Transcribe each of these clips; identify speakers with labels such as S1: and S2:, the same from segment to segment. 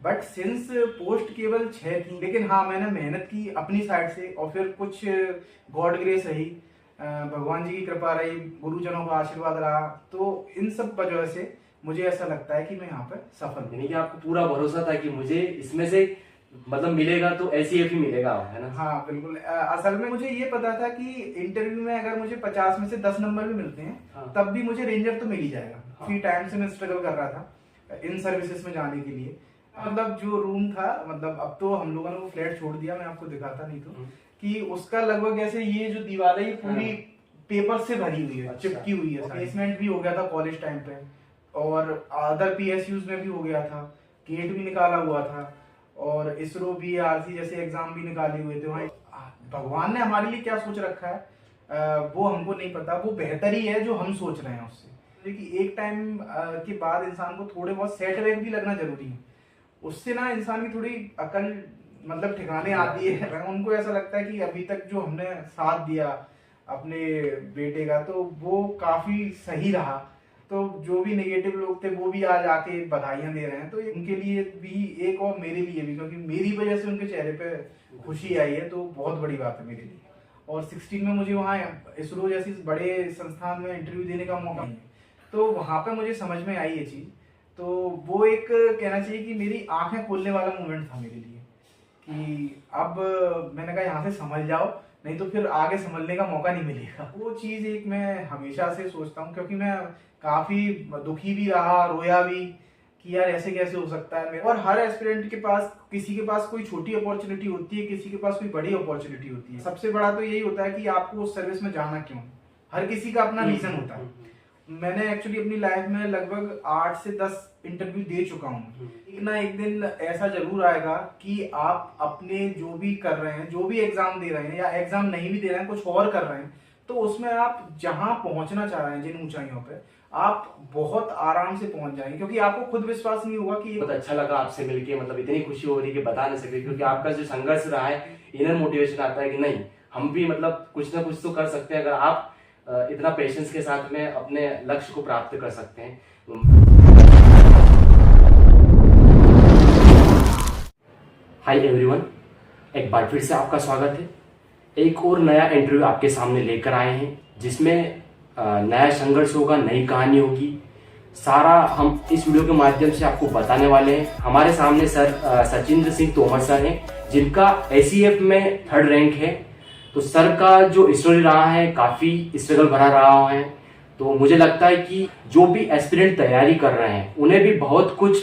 S1: But since post केवल 6 थी, लेकिन हाँ मैंने मेहनत की अपनी साइड से, और फिर कुछ गॉड ग्रेस रही, भगवान जी की कृपा रही, गुरुजनों का आशीर्वाद रहा, तो इन सब वजह से मुझे ऐसा लगता है कि मैं यहाँ पर सफल हूँ।
S2: यानी कि आपको पूरा भरोसा था कि मुझे इसमें से मतलब मिलेगा तो एसीएफ ही मिलेगा, है ना?
S1: हाँ बिल्कुल। असल में मुझे ये पता था कि इंटरव्यू में अगर मुझे 50 में से 10 नंबर भी मिलते हैं,
S2: हाँ।
S1: तब भी मुझे रेंजर तो मिल ही जाएगा।
S2: हाँ।
S1: फ्री टाइम से मैं स्ट्रगल कर रहा था इन सर्विसेज में जाने के लिए। मतलब जो रूम था, मतलब अब तो हम लोगों ने वो फ्लैट छोड़ दिया, मैं आपको दिखाता नहीं तो, कि उसका लगभग ऐसे ये जो दीवार है ये पूरी पेपर से भरी हुई है, चिपकी हुई है। प्लेसमेंट भी हो गया था कॉलेज टाइम पे, और अदर पीएसयूज में भी हो गया था, गेट भी निकाला हुआ था, और इसरो भी, आरसी जैसे एग्जाम भी निकाले हुए थे वहाँ। भगवान ने हमारे लिए क्या सोच रखा है वो हमको नहीं पता, वो बेहतर ही है जो हम सोच रहे हैं उससे। क्योंकि एक टाइम के बाद इंसान को थोड़े बहुत सेटबैक भी लगना जरूरी है, उससे ना इंसान की थोड़ी अकल मतलब ठिकाने आती है। उनको ऐसा लगता है कि अभी तक जो हमने साथ दिया अपने बेटे का, तो वो काफी सही रहा। तो जो भी नेगेटिव लोग थे वो भी आज आके बधाइयां दे रहे हैं, तो उनके लिए भी एक, और मेरे लिए भी, क्योंकि मेरी वजह से उनके चेहरे पे खुशी आई है, तो बहुत बड़ी बात है मेरे लिए। और 16 में मुझे वहाँ इसरो जैसी बड़े संस्थान में इंटरव्यू देने का मौका मिला, तो वहाँ पे मुझे समझ में आई ये चीज़। तो वो एक कहना चाहिए कि मेरी आंखें खोलने वाला मोमेंट था मेरे लिए, कि अब मैंने कहा यहाँ से समझ जाओ, नहीं तो फिर आगे समझने का मौका नहीं मिलेगा। वो चीज़ एक मैं हमेशा से सोचता हूँ, क्योंकि मैं काफ़ी दुखी भी रहा, रोया भी कि यार ऐसे कैसे हो सकता है। और हर एस्पिरेंट के पास, किसी के पास कोई छोटी अपॉर्चुनिटी होती है, किसी के पास कोई बड़ी अपॉर्चुनिटी होती है। सबसे बड़ा तो यही होता है कि आपको उस सर्विस में जाना क्यों, हर किसी का अपना रीज़न होता है। मैंने एक्चुअली अपनी लाइफ में लगभग 8 से 10 इंटरव्यू दे चुका हूँ। एक ना एक दिन ऐसा जरूर आएगा कि आप अपने जो भी कर रहे हैं, जो भी एग्जाम दे रहे हैं, या एग्जाम नहीं भी दे रहे हैं, कुछ और कर रहे हैं, तो उसमें आप जहां पहुंचना चाह रहे हैं, जिन ऊंचाइयों पे, आप बहुत आराम से पहुंच जाएंगे, क्योंकि आपको खुद विश्वास नहीं होगा कि
S2: बहुत अच्छा लगा आपसे मिलके, मतलब इतनी खुशी हो रही है कि बता नहीं सकते, क्योंकि आपका जो संघर्ष रहा है, इनर मोटिवेशन आता है कि नहीं हम भी मतलब कुछ ना कुछ तो कर सकते हैं, अगर आप इतना पेशेंस के साथ में अपने लक्ष्य को प्राप्त कर सकते हैं। हाय एवरीवन, एक बार फिर से आपका स्वागत है। एक और नया इंटरव्यू आपके सामने लेकर आए हैं, जिसमें नया संघर्ष होगा, नई कहानी होगी, सारा हम इस वीडियो के माध्यम से आपको बताने वाले हैं। हमारे सामने सर सचिंद्र सिंह तोमर सर हैं, जिनका एसीएफ में 3rd रैंक है। तो सर का जो स्टोरी रहा है काफ़ी स्ट्रगल भरा रहा है, तो मुझे लगता है कि जो भी एस्पिरेंट तैयारी कर रहे हैं उन्हें भी बहुत कुछ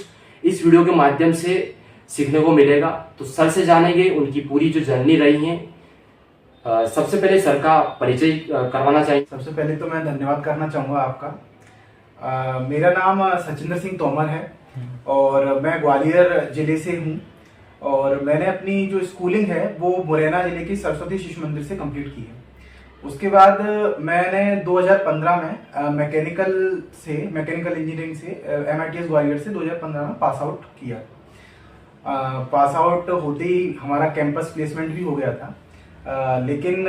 S2: इस वीडियो के माध्यम से सीखने को मिलेगा। तो सर से जानेंगे उनकी पूरी जो जर्नी रही है। सबसे पहले सर का परिचय करवाना चाहिए।
S1: सबसे पहले तो मैं धन्यवाद करना चाहूँगा आपका। मेरा नाम सचिंद्र सिंह तोमर है, और मैं ग्वालियर जिले से हूँ, और मैंने अपनी जो स्कूलिंग है वो मुरैना जिले के सरस्वती शिशु मंदिर से कंप्लीट की है। उसके बाद मैंने 2015 में मैकेनिकल इंजीनियरिंग से MITS ग्वालियर से 2015 में पास आउट किया। पास आउट होते ही हमारा कैंपस प्लेसमेंट भी हो गया था, लेकिन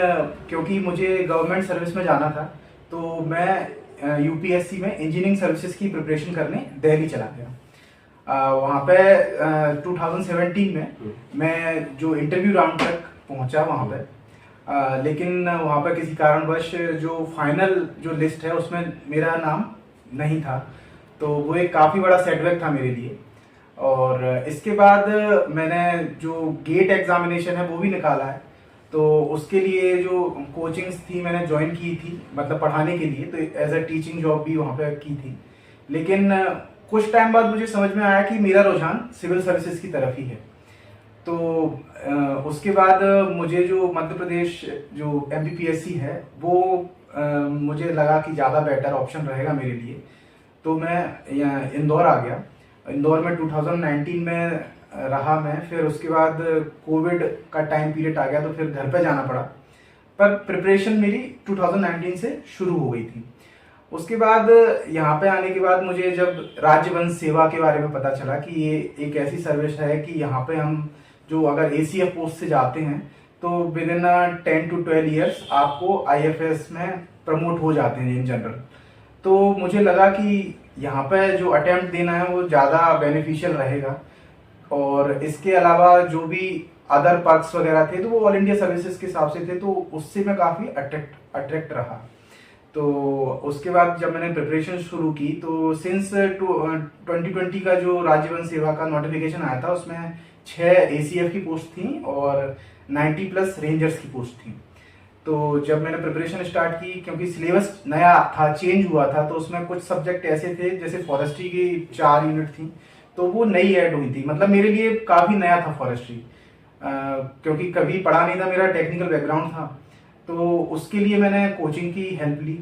S1: क्योंकि मुझे गवर्नमेंट सर्विस में जाना था, तो मैं यूपीएससी में इंजीनियरिंग सर्विसेज की प्रिपरेशन करने दिल्ली चला गया। वहाँ पे 2017 में मैं जो इंटरव्यू राउंड तक पहुँचा वहाँ पे, लेकिन वहाँ पे किसी कारणवश जो फाइनल जो लिस्ट है उसमें मेरा नाम नहीं था, तो वो एक काफ़ी बड़ा सेटबैक था मेरे लिए। और इसके बाद मैंने जो गेट एग्जामिनेशन है वो भी निकाला है, तो उसके लिए जो कोचिंग्स थी मैंने ज्वाइन की थी, मतलब पढ़ाने के लिए, तो एज अ टीचिंग जॉब भी वहाँ पे की थी। लेकिन कुछ टाइम बाद मुझे समझ में आया कि मेरा रुझान सिविल सर्विसेज की तरफ ही है। तो उसके बाद मुझे जो मध्य प्रदेश जो MPPSC है वो मुझे लगा कि ज़्यादा बेटर ऑप्शन रहेगा मेरे लिए, तो मैं यहाँ इंदौर आ गया। इंदौर में 2019 में रहा मैं, फिर उसके बाद कोविड का टाइम पीरियड आ गया, तो फिर घर पे जाना पड़ा, पर प्रिपरेशन मेरी 2019 से शुरू हो गई थी। उसके बाद यहाँ पे आने के बाद मुझे जब राज्यवंश सेवा के बारे में पता चला कि ये एक ऐसी सर्विस है कि यहाँ पे हम जो अगर ACF पोस्ट से जाते हैं तो विद इन 10 to 12 ईयर्स आपको IFS में प्रमोट हो जाते हैं इन जनरल। तो मुझे लगा कि यहाँ पे जो अटेम्प्ट देना है वो ज़्यादा बेनिफिशियल रहेगा, और इसके अलावा जो भी अदर पर्क्स वगैरह थे तो वो ऑल इंडिया सर्विसेज के हिसाब से थे, तो उससे मैं काफ़ी अट्रैक्ट रहा। तो उसके बाद जब मैंने प्रिपरेशन शुरू की तो सिंस 2020 का जो राज्य वन सेवा का नोटिफिकेशन आया था उसमें 6 ACF की पोस्ट थी और 90+ रेंजर्स की पोस्ट थी। तो जब मैंने प्रिपरेशन स्टार्ट की, क्योंकि सिलेबस नया था, चेंज हुआ था, तो उसमें कुछ सब्जेक्ट ऐसे थे जैसे फॉरेस्ट्री की 4 यूनिट थी तो वो नई ऐड हुई थी। मतलब मेरे लिए काफ़ी नया था फॉरेस्ट्री, क्योंकि कभी पढ़ा नहीं था, मेरा टेक्निकल बैकग्राउंड था। तो उसके लिए मैंने कोचिंग की हेल्प ली।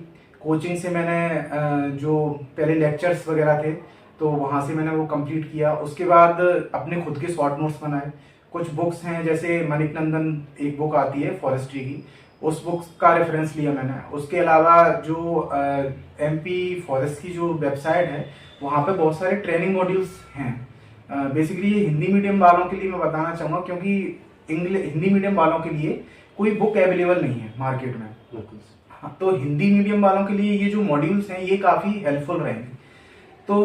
S1: कोचिंग से मैंने जो पहले लेक्चर्स वगैरह थे तो वहाँ से मैंने वो कंप्लीट किया। उसके बाद अपने खुद के शॉर्ट नोट्स बनाए। कुछ बुक्स हैं जैसे मणिक नंदन एक बुक आती है फॉरेस्ट्री की, उस बुक्स का रेफरेंस लिया मैंने। उसके अलावा जो MP फॉरेस्ट की जो वेबसाइट है वहाँ पे बहुत सारे ट्रेनिंग मॉड्यूल्स हैं। बेसिकली ये हिंदी मीडियम वालों के लिए मैं बताना चाहूँगा, क्योंकि हिंदी मीडियम वालों के लिए कोई बुक अवेलेबल नहीं है मार्केट में। हाँ, तो हिंदी मीडियम वालों के लिए ये जो मॉड्यूल्स हैं ये काफ़ी हेल्पफुल रहेंगे। तो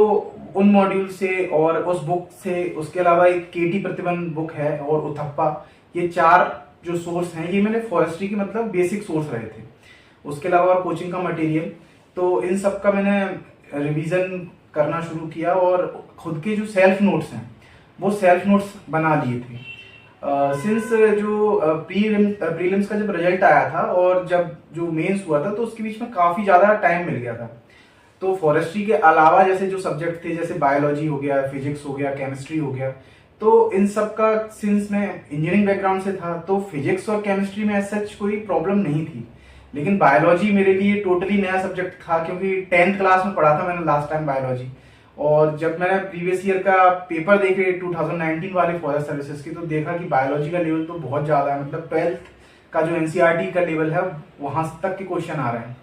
S1: उन मॉड्यूल से और उस बुक से, उसके अलावा एक KT प्रतिबंध बुक है और उथप्पा, ये 4 जो सोर्स हैं ये मैंने फॉरेस्ट्री के मतलब बेसिक सोर्स रहे थे। उसके अलावा और कोचिंग का मटेरियल, तो इन सब का मैंने रिवीजन करना शुरू किया और खुद के जो सेल्फ नोट्स हैं वो सेल्फ नोट्स बना लिए थे। सिंस जो प्रीलिम्स का जब रिजल्ट आया था और जब जो मेंस हुआ था तो उसके बीच में काफ़ी ज़्यादा टाइम मिल गया था। तो फॉरेस्ट्री के अलावा जैसे जो सब्जेक्ट थे जैसे बायोलॉजी हो गया, फिजिक्स हो गया, केमिस्ट्री हो गया, तो इन सब का सिंस मैं इंजीनियरिंग बैकग्राउंड से था तो फिजिक्स और केमिस्ट्री में एज सच कोई प्रॉब्लम नहीं थी। लेकिन बायोलॉजी मेरे लिए टोटली नया सब्जेक्ट था, क्योंकि 10th क्लास में पढ़ा था मैंने लास्ट टाइम बायोलॉजी। और जब मैंने प्रीवियस ईयर का पेपर देखे 2019 वाले फॉरेस्ट सर्विसेज की, तो देखा कि बायोलॉजी का लेवल तो बहुत ज़्यादा है। मतलब 12th का जो NCERT का लेवल है वहाँ तक के क्वेश्चन आ रहे हैं।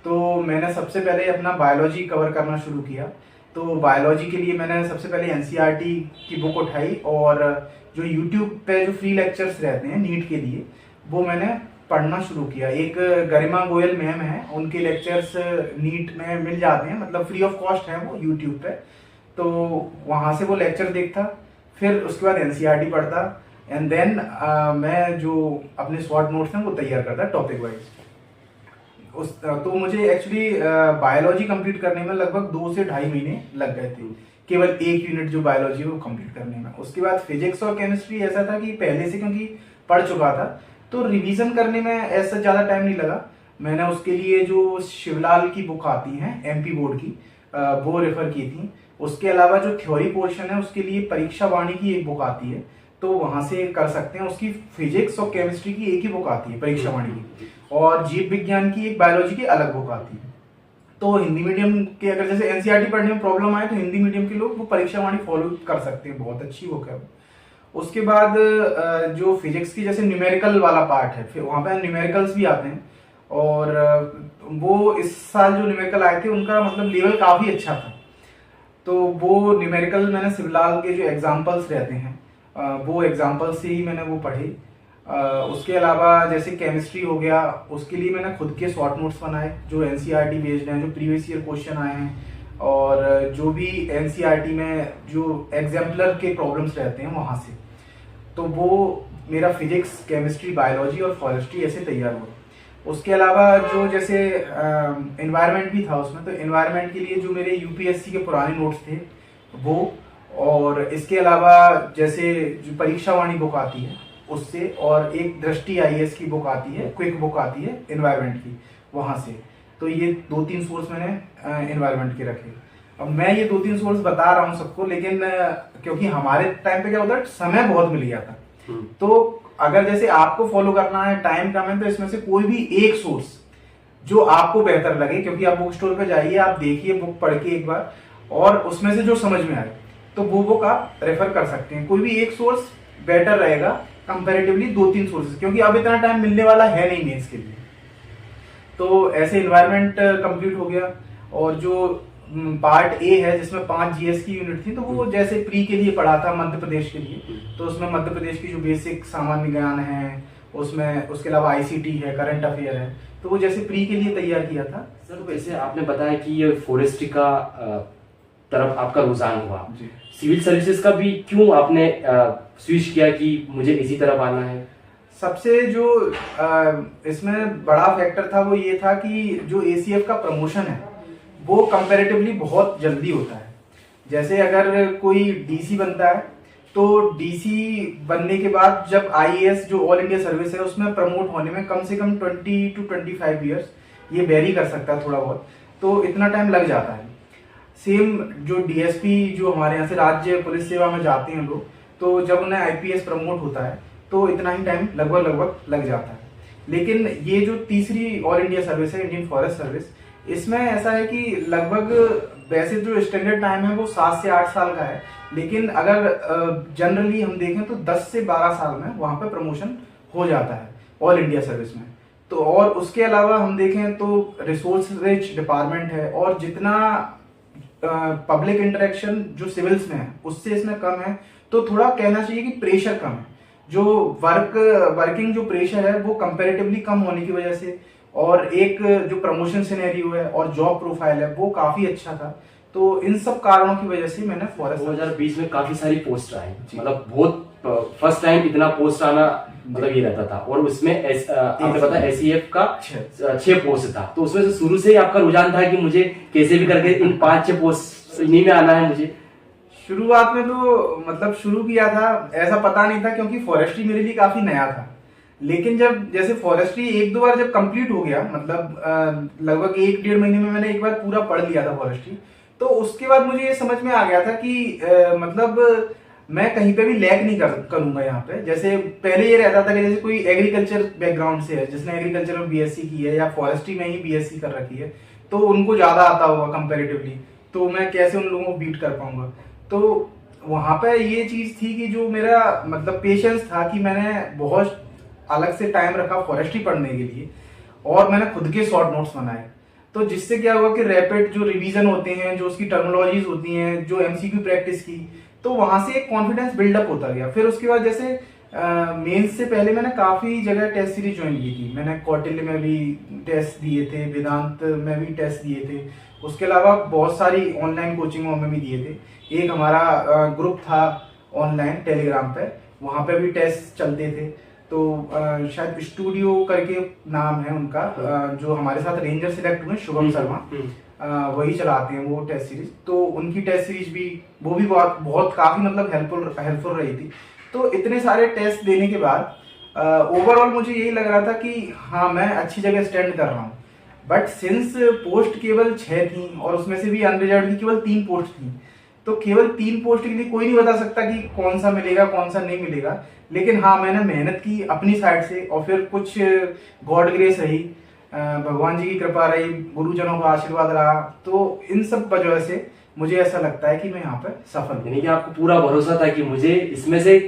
S1: तो मैंने सबसे पहले अपना बायोलॉजी कवर करना शुरू किया। तो बायोलॉजी के लिए मैंने सबसे पहले NCERT की बुक उठाई और जो YouTube पे जो फ्री लेक्चर्स रहते हैं नीट के लिए वो मैंने पढ़ना शुरू किया। एक गरिमा गोयल मैम है, उनके लेक्चर्स नीट में मिल जाते हैं, मतलब फ्री ऑफ कॉस्ट है वो YouTube पे। तो वहाँ से वो लेक्चर देखता, फिर उसके बाद NCERT पढ़ता एंड देन मैं जो अपने शॉर्ट नोट्स हैं वो तैयार करता टॉपिक वाइज। तो मुझे एक्चुअली बायोलॉजी कंप्लीट करने में लगभग 2 से 2.5 महीने लग गए थे, केवल एक यूनिट जो बायोलॉजी है वो कंप्लीट करने में। उसके बाद फिजिक्स और केमिस्ट्री ऐसा था कि पहले से क्योंकि पढ़ चुका था तो रिवीजन करने में ऐसा ज़्यादा टाइम नहीं लगा। मैंने उसके लिए जो शिवलाल की बुक आती हैं MP बोर्ड की वो रेफर की थी। उसके अलावा जो थ्योरी पोर्शन है उसके लिए परीक्षा वाणी की एक बुक आती है, तो वहाँ से कर सकते हैं। उसकी फिजिक्स और केमिस्ट्री की एक ही बुक आती है परीक्षा वाणी की, और जीव विज्ञान की एक बायोलॉजी की अलग बुक आती है। तो हिंदी मीडियम के अगर जैसे NCERT पढ़ने में प्रॉब्लम आए तो हिंदी मीडियम के लोग वो परीक्षा वाणी फॉलो कर सकते हैं, बहुत अच्छी बुक है। उसके बाद जो फिजिक्स की जैसे न्यूमेरिकल वाला पार्ट है, फिर वहाँ पे न्यूमेरिकल्स भी आते हैं, और वो इस साल जो न्यूमेरिकल आए थे उनका मतलब लेवल काफ़ी अच्छा था। तो वो न्यूमेरिकल मैंने शिवलाल के जो एग्जाम्पल्स रहते हैं वो एग्जाम्पल्स से ही मैंने वो पढ़े। उसके अलावा जैसे केमिस्ट्री हो गया, उसके लिए मैंने खुद के शॉर्ट नोट्स बनाए जो NCERT बेस्ड हैं, जो प्रीवियस ईयर क्वेश्चन आए हैं, और जो भी NCERT में जो एग्जाम्पलर के प्रॉब्लम्स रहते हैं वहाँ से। तो वो मेरा फिजिक्स, केमिस्ट्री, बायोलॉजी और फॉरेस्ट्री ऐसे तैयार हुआ। उसके अलावा जो जैसे एनवायरनमेंट भी था उसमें, तो एनवायरनमेंट के लिए जो मेरे UPSC के पुराने नोट्स थे वो, और इसके अलावा जैसे जो परीक्षा वाणी बुक आती है उससे, और एक दृष्टि IAS की बुक आती है, क्विक बुक आती है एनवायरनमेंट की, वहाँ से। तो ये 2-3 सोर्स मैंने एनवायरनमेंट के रखे। अब मैं ये 2-3 सोर्स बता रहा हूँ सबको, लेकिन क्योंकि हमारे टाइम पे क्या होता है, समय बहुत मिल गया था। तो अगर जैसे आपको फॉलो करना है, टाइम कम है, तो इसमें से कोई भी एक सोर्स जो आपको बेहतर लगे, क्योंकि आप बुक स्टोर पे जाइए, आप देखिए बुक पढ़ के एक बार, और उसमें से जो समझ में आए तो वो बुक आप रेफर कर सकते हैं। कोई भी एक सोर्स बेटर रहेगा कंपैरेटिवली 2-3 सोर्सेज, क्योंकि अब इतना टाइम मिलने वाला है नहीं मेंस के लिए। तो ऐसे एनवायरनमेंट कंप्लीट हो गया। और जो पार्ट A है जिसमें 5 GS की यूनिट थी, तो वो जैसे प्री के लिए पढ़ा था मध्य प्रदेश के लिए, तो उसमें मध्य प्रदेश की जो बेसिक सामान्य ज्ञान है उसमें, उसके अलावा ICT है, करंट अफेयर है, तो वो जैसे प्री के लिए तैयार किया था।
S2: सर वैसे आपने बताया कि ये फॉरेस्ट्री का तरफ आपका रुझान हुआ।
S1: जी।
S2: सिविल सर्विसेज का भी क्यों आपने स्विच किया कि मुझे इसी तरफ आना है?
S1: सबसे जो इसमें बड़ा फैक्टर था वो ये था कि जो एसीएफ का प्रमोशन है वो कंपैरेटिवली बहुत जल्दी होता है। जैसे अगर कोई डीसी बनता है तो डीसी बनने के बाद जब आईएएस जो ऑल इंडिया सर्विस है उसमें प्रमोट होने में कम से कम 20 to 25 ईयर्स, ये वेरी कर सकता है थोड़ा बहुत, तो इतना टाइम लग जाता है। सेम जो डीएसपी जो हमारे यहाँ से राज्य पुलिस सेवा में जाते हैं लोग, तो जब उन्हें आईपीएस प्रमोट होता है तो इतना ही टाइम लगभग लग जाता है। लेकिन ये जो तीसरी ऑल इंडिया सर्विस है, इंडियन फॉरेस्ट सर्विस, इसमें ऐसा है कि लगभग वैसे जो स्टैंडर्ड टाइम है वो 7 से 8 साल का है, लेकिन अगर जनरली हम देखें तो 10 से 12 साल में वहां पे प्रमोशन हो जाता है ऑल इंडिया सर्विस में। तो और उसके अलावा हम देखें तो रिसोर्स रिच डिपार्टमेंट है और जितना पब्लिक इंटरेक्शन जो सिविल्स में है उससे इसमें कम है, तो थोड़ा कहना चाहिए कि प्रेशर कम है। जो वर्किंग जो प्रेशर है वो कंपैरेटिवली कम होने की वजह से, और एक जो प्रमोशन सिनेरियो है और जॉब प्रोफाइल है वो काफी अच्छा था। तो इन सब कारणों की वजह से मैंने फॉरेस्ट
S2: 2020 में काफी सारी पोस्ट आई, मतलब बहुत फर्स्ट टाइम इतना पोस्ट आना मतलब ये रहता था, और उसमें आपने पता एसीएफ का 6 पोस्ट था, तो उसमें से शुरू से ही आपका रुझान था कि मुझे कैसे भी करके इन 5-6 पोस्ट इन्हीं में आना है मुझे।
S1: शुरुआत में तो मतलब शुरू किया था, ऐसा पता नहीं था क्योंकि फॉरेस्ट्री मेरे लिए काफी नया था। लेकिन जब जैसे फॉरेस्ट्री 1-2 बार जब कंप्लीट हो गया, मतलब लगभग 1-1.5 महीने में मैंने एक बार पूरा पढ़ लिया था फॉरेस्ट्री, तो उसके बाद मुझे ये समझ में आ गया था कि मतलब मैं कहीं पे भी लैग नहीं करूंगा यहाँ पे। जैसे पहले ये रहता था कि जैसे कोई एग्रीकल्चर बैकग्राउंड से है, जिसने एग्रीकल्चर में बीएससी की है या फॉरेस्ट्री में ही बीएससी कर रखी है, तो उनको ज्यादा आता होगा कंपैरेटिवली, तो मैं कैसे उन लोगों को बीट कर पाऊंगा। तो वहां पे ये चीज थी कि जो मेरा मतलब पेशेंस था कि मैंने बहुत अलग से टाइम रखा फॉरेस्ट्री पढ़ने के लिए, और मैंने खुद के शॉर्ट नोट्स बनाए। तो जिससे क्या हुआ कि रैपिड जो रिवीजन होते हैं, जो उसकी टर्मिनोलॉजीज होती हैं, जो एमसीक्यू प्रैक्टिस की, तो वहां से एक कॉन्फिडेंस बिल्डअप होता गया। फिर उसके बाद जैसे मेंस से पहले मैंने काफी जगह टेस्ट सीरीज ज्वाइन की थी। मैंने कौटिल्य में भी टेस्ट दिए थे, वेदांत में भी टेस्ट दिए थे, उसके अलावा बहुत सारी ऑनलाइन कोचिंगों में भी दिए थे। एक हमारा ग्रुप था ऑनलाइन टेलीग्राम पे, वहां पे भी टेस्ट चलते थे। तो शायद स्टूडियो करके नाम है उनका, जो हमारे साथ रेंजर सिलेक्ट हुए शुभम शर्मा, वही चलाते हैं वो टेस्ट सीरीज। तो उनकी टेस्ट सीरीज भी वो भी बहुत काफी मतलब हेल्पफुल रही थी। तो इतने सारे टेस्ट देने के बाद ओवरऑल मुझे यही लग रहा था कि हाँ मैं अच्छी जगह स्टैंड कर रहा हूँ। बट सिंस पोस्ट केवल 6 थी और उसमें से भी अनरिजर्व की केवल 3 पोस्ट थी, तो केवल 3 पोस्ट के लिए कोई नहीं बता सकता कि कौन सा मिलेगा कौन सा नहीं मिलेगा। लेकिन हाँ मैंने मेहनत की अपनी साइड से, और फिर कुछ गॉड ग्रेस रही, भगवान जी की कृपा रही, गुरुजनों का आशीर्वाद रहा, तो इन सब वजह से मुझे ऐसा लगता है कि मैं यहाँ पे सफल हूँ।
S2: यानी कि आपको पूरा भरोसा था कि मुझे इसमें से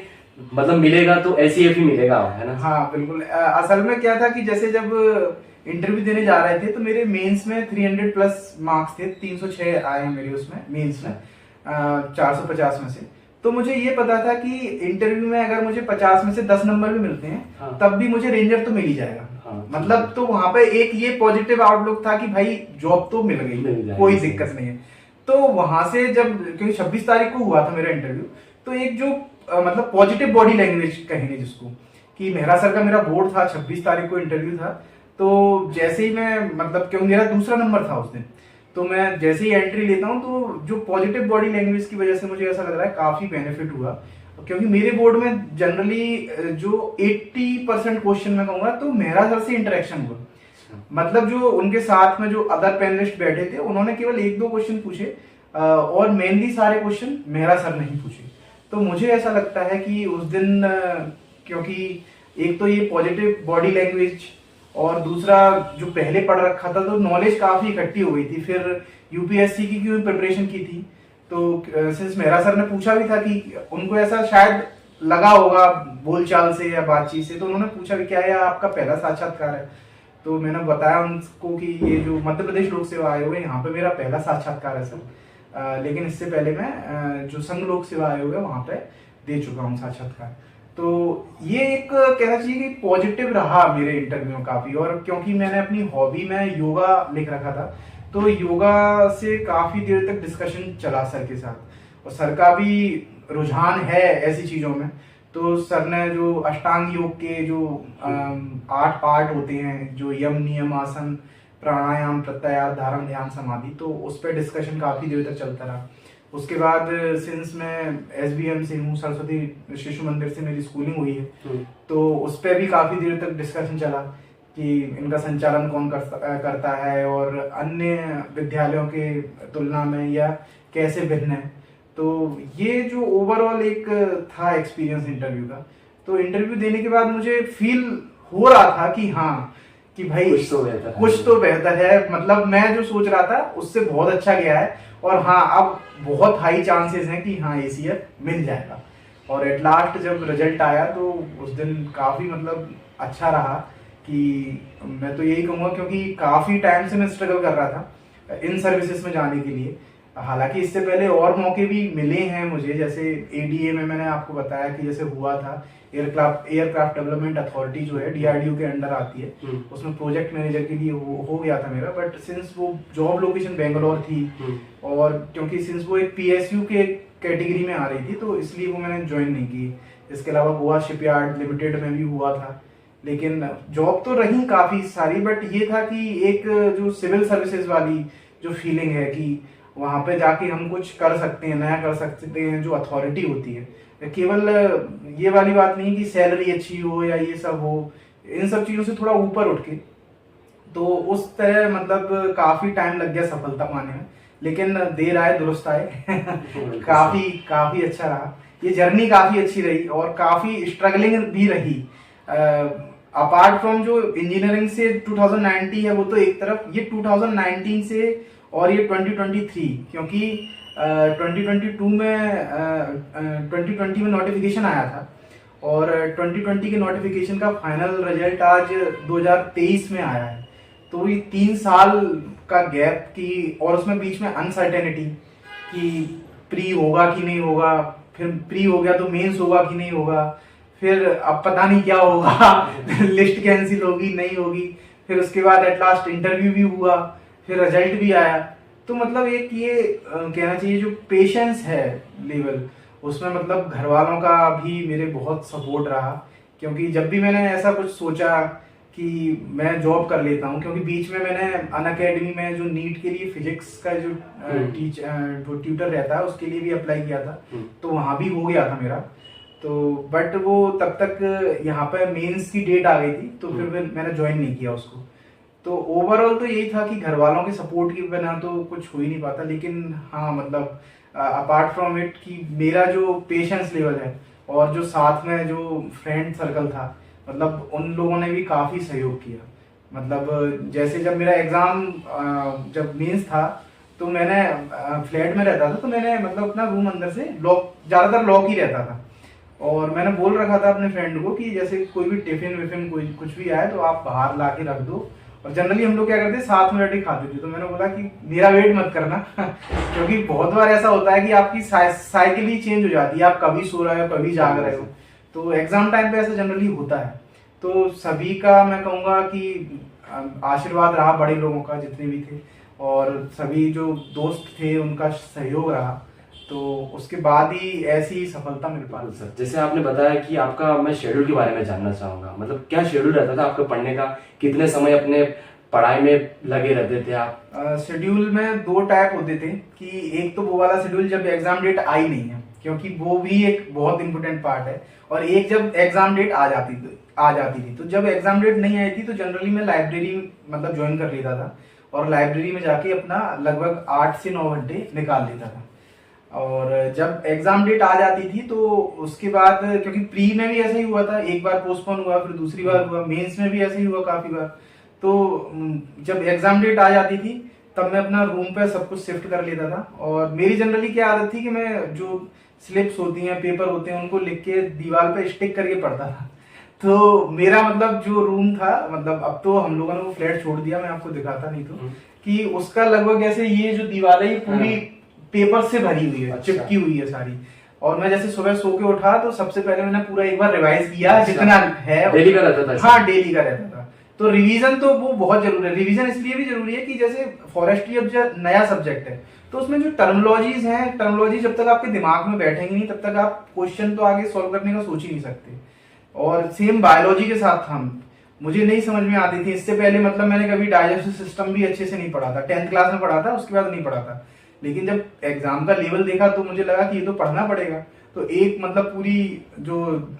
S2: मतलब मिलेगा तो एसीएफ ही मिलेगा, है ना?
S1: हाँ बिल्कुल। असल में क्या था कि जैसे जब इंटरव्यू देने जा रहे थे तो मेरे मेंस में 300 प्लस मार्क्स थे, 306 आए हैं मेरे उसमें मेंस में 450 में से। तो मुझे ये पता था कि इंटरव्यू में अगर मुझे 50 में से 10 नंबर भी मिलते हैं, हाँ, तब भी मुझे रेंजर तो मिल ही जाएगा। हाँ, मतलब तो वहां पे एक ये पॉजिटिव आउटलुक था कि भाई जॉब तो मिल गई, कोई दिक्कत नहीं है। तो वहां से जब, क्योंकि 26 तारीख को हुआ था मेरा इंटरव्यू, तो एक जो मतलब पॉजिटिव बॉडी लैंग्वेज कहेंगे जिसको, कि मेहरा सर का मेरा बोर्ड था, 26 तारीख को इंटरव्यू था। तो जैसे ही मैं मतलब क्योंकि मेरा दूसरा नंबर था उस दिन, तो मैं जैसे ही एंट्री लेता हूँ तो जो पॉजिटिव बॉडी लैंग्वेज की वजह से मुझे ऐसा लग रहा है काफी बेनिफिट हुआ। क्योंकि मेरे बोर्ड में जनरली जो 80% क्वेश्चन में कहूंगा तो मेहरा सर से इंटरेक्शन हुआ। मतलब जो उनके साथ में जो अदर पैनलिस्ट बैठे थे उन्होंने केवल 1-2 क्वेश्चन पूछे, और मेनली सारे क्वेश्चन मेहरा सर नहीं पूछे। तो मुझे ऐसा लगता है कि उस दिन क्योंकि एक तो ये पॉजिटिव बॉडी लैंग्वेज और दूसरा जो पहले पढ़ रखा था तो नॉलेज काफी इकट्ठी हो गई थी। फिर यूपीएससी की क्यों प्रिपरेशन की थी, तो सिंस मेहरा सर ने पूछा भी था कि उनको ऐसा शायद लगा होगा बोलचाल से या बातचीत से, तो उन्होंने पूछा कि क्या यह आपका पहला साक्षात्कार है। तो मैंने बताया उनको कि ये जो मध्य प्रदेश लोक सेवा आयोग है यहाँ पे मेरा पहला साक्षात्कार है सर, लेकिन इससे पहले मैं जो संघ लोक सेवा आयोग है वहां पे दे चुका हूँ साक्षात्कार। तो ये एक कहना चाहिए कि पॉजिटिव रहा मेरे इंटरव्यू में काफी। और क्योंकि मैंने अपनी हॉबी में योगा लिख रखा था, तो योगा से काफी देर तक डिस्कशन चला सर के साथ, और सर का भी रुझान है ऐसी चीजों में। तो सर ने जो अष्टांग योग के जो 8 पार्ट होते हैं, जो यम नियम आसन प्राणायाम प्रत्याहार धारण ध्यान समाधि, तो उस पर डिस्कशन काफी देर तक चलता रहा। उसके बाद सिंस मैं SBM से हूँ, सरस्वती शिशु मंदिर से मेरी स्कूलिंग हुई है, तो उस पर भी काफी देर तक डिस्कशन चला कि इनका संचालन कौन करता है और अन्य विद्यालयों के तुलना में या कैसे भिन्न है। तो ये जो ओवरऑल एक था एक्सपीरियंस इंटरव्यू का, तो इंटरव्यू देने के बाद मुझे फील हो रहा था कि हाँ, कि भाई कुछ तो बेहतर है। मतलब मैं जो सोच रहा था उससे बहुत अच्छा गया है, और हाँ अब बहुत हाई चांसेस हैं कि हाँ ACF मिल जाएगा। और एट लास्ट जब रिजल्ट आया तो उस दिन काफ़ी मतलब अच्छा रहा, कि मैं तो यही कहूँगा क्योंकि काफ़ी टाइम से मैं स्ट्रगल कर रहा था इन सर्विसेज में जाने के लिए। हालांकि इससे पहले और मौके भी मिले हैं मुझे, जैसे ADA में मैंने आपको बताया कि जैसे हुआ था, एयरक्राफ्ट डेवलपमेंट अथॉरिटी जो है DRDO के अंडर आती है, उसमें प्रोजेक्ट मैनेजर के लिए हो गया था मेरा। बट सिंस वो जॉब लोकेशन बेंगलोर थी, और क्योंकि सिंस वो एक PSU के कैटेगरी में आ रही थी, तो इसलिए वो मैंने ज्वाइन नहीं की। इसके अलावा गोवा शिपयार्ड लिमिटेड में भी हुआ था, लेकिन जॉब तो रही काफ़ी सारी, बट ये था कि एक जो सिविल सर्विसेज वाली जो फीलिंग है कि वहाँ पे जाके हम कुछ कर सकते हैं, नया कर सकते हैं, जो अथॉरिटी होती है। केवल ये वाली बात नहीं कि सैलरी अच्छी हो या ये सब हो, इन सब चीज़ों से थोड़ा ऊपर उठ के, तो उस तरह मतलब काफ़ी टाइम लग गया सफलता पाने में, लेकिन देर आए दुरुस्त आए। काफ़ी अच्छा रहा ये जर्नी, काफ़ी अच्छी रही और काफ़ी स्ट्रगलिंग भी रही। अपार्ट फ्रॉम जो इंजीनियरिंग से 2090 है वो तो एक तरफ, ये 2019 से और ये 2023, क्योंकि 2020 में नोटिफिकेशन आया था, और 2020 के नोटिफिकेशन का फाइनल रिजल्ट आज 2023 में आया है। तो ये 3 साल का गैप की, और उसमें बीच में अनसर्टेनिटी कि प्री होगा कि नहीं होगा, फिर प्री हो गया तो मेंस होगा कि नहीं होगा, फिर अब पता नहीं क्या होगा, लिस्ट कैंसिल होगी नहीं होगी, फिर उसके बाद एट लास्ट इंटरव्यू भी हुआ, फिर रिजल्ट भी आया। तो मतलब एक ये कहना चाहिए जो पेशेंस है लेवल, उसमें मतलब घर वालों का भी मेरे बहुत सपोर्ट रहा, क्योंकि जब भी मैंने ऐसा कुछ सोचा कि मैं जॉब कर लेता हूँ, क्योंकि बीच में मैंने अनअकैडमी में जो नीट के लिए फिजिक्स का जो जो ट्यूटर रहता है उसके लिए भी अप्लाई किया था, तो वहाँ भी हो गया था मेरा। तो बट वो तब तक यहाँ पे मेंस की डेट आ गई थी, तो फिर मैंने ज्वाइन नहीं किया उसको। तो ओवरऑल तो यही था कि घर वालों के सपोर्ट के बिना तो कुछ हो ही नहीं पाता, लेकिन हाँ मतलब अपार्ट फ्रॉम इट कि मेरा जो पेशेंस लेवल है और जो साथ में जो फ्रेंड सर्कल था, मतलब उन लोगों ने भी काफ़ी सहयोग किया। मतलब जैसे जब मेरा एग्ज़ाम जब मेंस था, तो मैंने फ्लैट में रहता था, तो मैंने मतलब अपना रूम अंदर से लॉक, ज़्यादातर लॉक ही रहता था, और मैंने बोल रखा था अपने फ्रेंड को कि जैसे कोई भी टिफिन विफिन कोई कुछ भी आए तो आप बाहर ला के रख दो। और जनरली हम लोग क्या करते हैं, साथ में बैठ के खाते थे। तो मैंने बोला कि मेरा वेट मत करना क्योंकि बहुत बार ऐसा होता है कि आपकी साइकिल ही चेंज हो जाती है, आप कभी सो रहे हो कभी जाग रहे हो, तो एग्जाम टाइम पे ऐसा जनरली होता है। तो सभी का मैं कहूँगा कि आशीर्वाद रहा, बड़े लोगों का जितने भी थे, और सभी जो दोस्त थे उनका सहयोग रहा, तो उसके बाद ही ऐसी सफलता मिल पा रही।
S2: सर जैसे आपने बताया कि आपका, मैं शेड्यूल के बारे में जानना चाहूँगा, मतलब क्या शेड्यूल रहता था आपका पढ़ने का, कितने समय अपने पढ़ाई में लगे रहते थे आप?
S1: शेड्यूल में 2 टाइप होते थे कि एक तो वो वाला शेड्यूल जब एग्जाम डेट आई नहीं है, क्योंकि वो भी एक बहुत इंपॉर्टेंट पार्ट है, और एक जब एग्जाम डेट आ जाती थी। तो जब एग्जाम डेट नहीं आई थी तो जनरली मैं लाइब्रेरी मतलब ज्वाइन कर लेता था, और लाइब्रेरी में जाके अपना लगभग 8 से 9 घंटे निकाल लेता था। और जब एग्जाम डेट आ जाती थी तो उसके बाद, क्योंकि प्री में भी ऐसा ही हुआ था, एक बार पोस्टपोन हुआ, फिर दूसरी बार हुआ, मेंस में भी ऐसा ही हुआ काफी बार। तो जब एग्जाम डेट आ जाती थी तब मैं अपना रूम पे सब कुछ शिफ्ट कर लेता था, और मेरी जनरली क्या आदत थी कि मैं जो स्लिप्स होती हैं, पेपर होते हैं, उनको लिख के दीवार पे स्टिक करके पढ़ता था। तो मेरा मतलब जो रूम था, मतलब अब तो हम लोगों ने वो फ्लैट छोड़ दिया, मैं आपको दिखाता नहीं तो, कि उसका लगभग ऐसे ये जो दीवार है ये पूरी पेपर से भरी हुई है,
S2: अच्छा।
S1: चिपकी हुई है सारी। और मैं जैसे सुबह सो के उठा तो सबसे पहले मैंने पूरा एक बार रिवाइज किया, जितना है
S2: डेली का रहता था?
S1: हाँ डेली का रहता था। तो रिवीजन तो वो बहुत जरूरी है। रिवीजन इसलिए भी जरूरी है कि जैसे फॉरेस्ट्री अब जो नया सब्जेक्ट है तो उसमें जो टर्मिनोलॉजीज हैं, टर्मिनोलॉजी जब तक आपके दिमाग में बैठेंगी नहीं तब तक आप क्वेश्चन तो आगे सॉल्व करने का सोच ही नहीं सकते। और सेम बायोलॉजी के साथ हम मुझे नहीं समझ में आती थी इससे पहले, मतलब मैंने कभी डाइजेस्टिव सिस्टम भी अच्छे से नहीं पढ़ा था, 10th क्लास में पढ़ा था, उसके बाद नहीं पढ़ा था। लेकिन जब एग्जाम का लेवल देखा तो मुझे लगा कि ये तो पढ़ना पड़ेगा। तो एक मतलब पूरी जो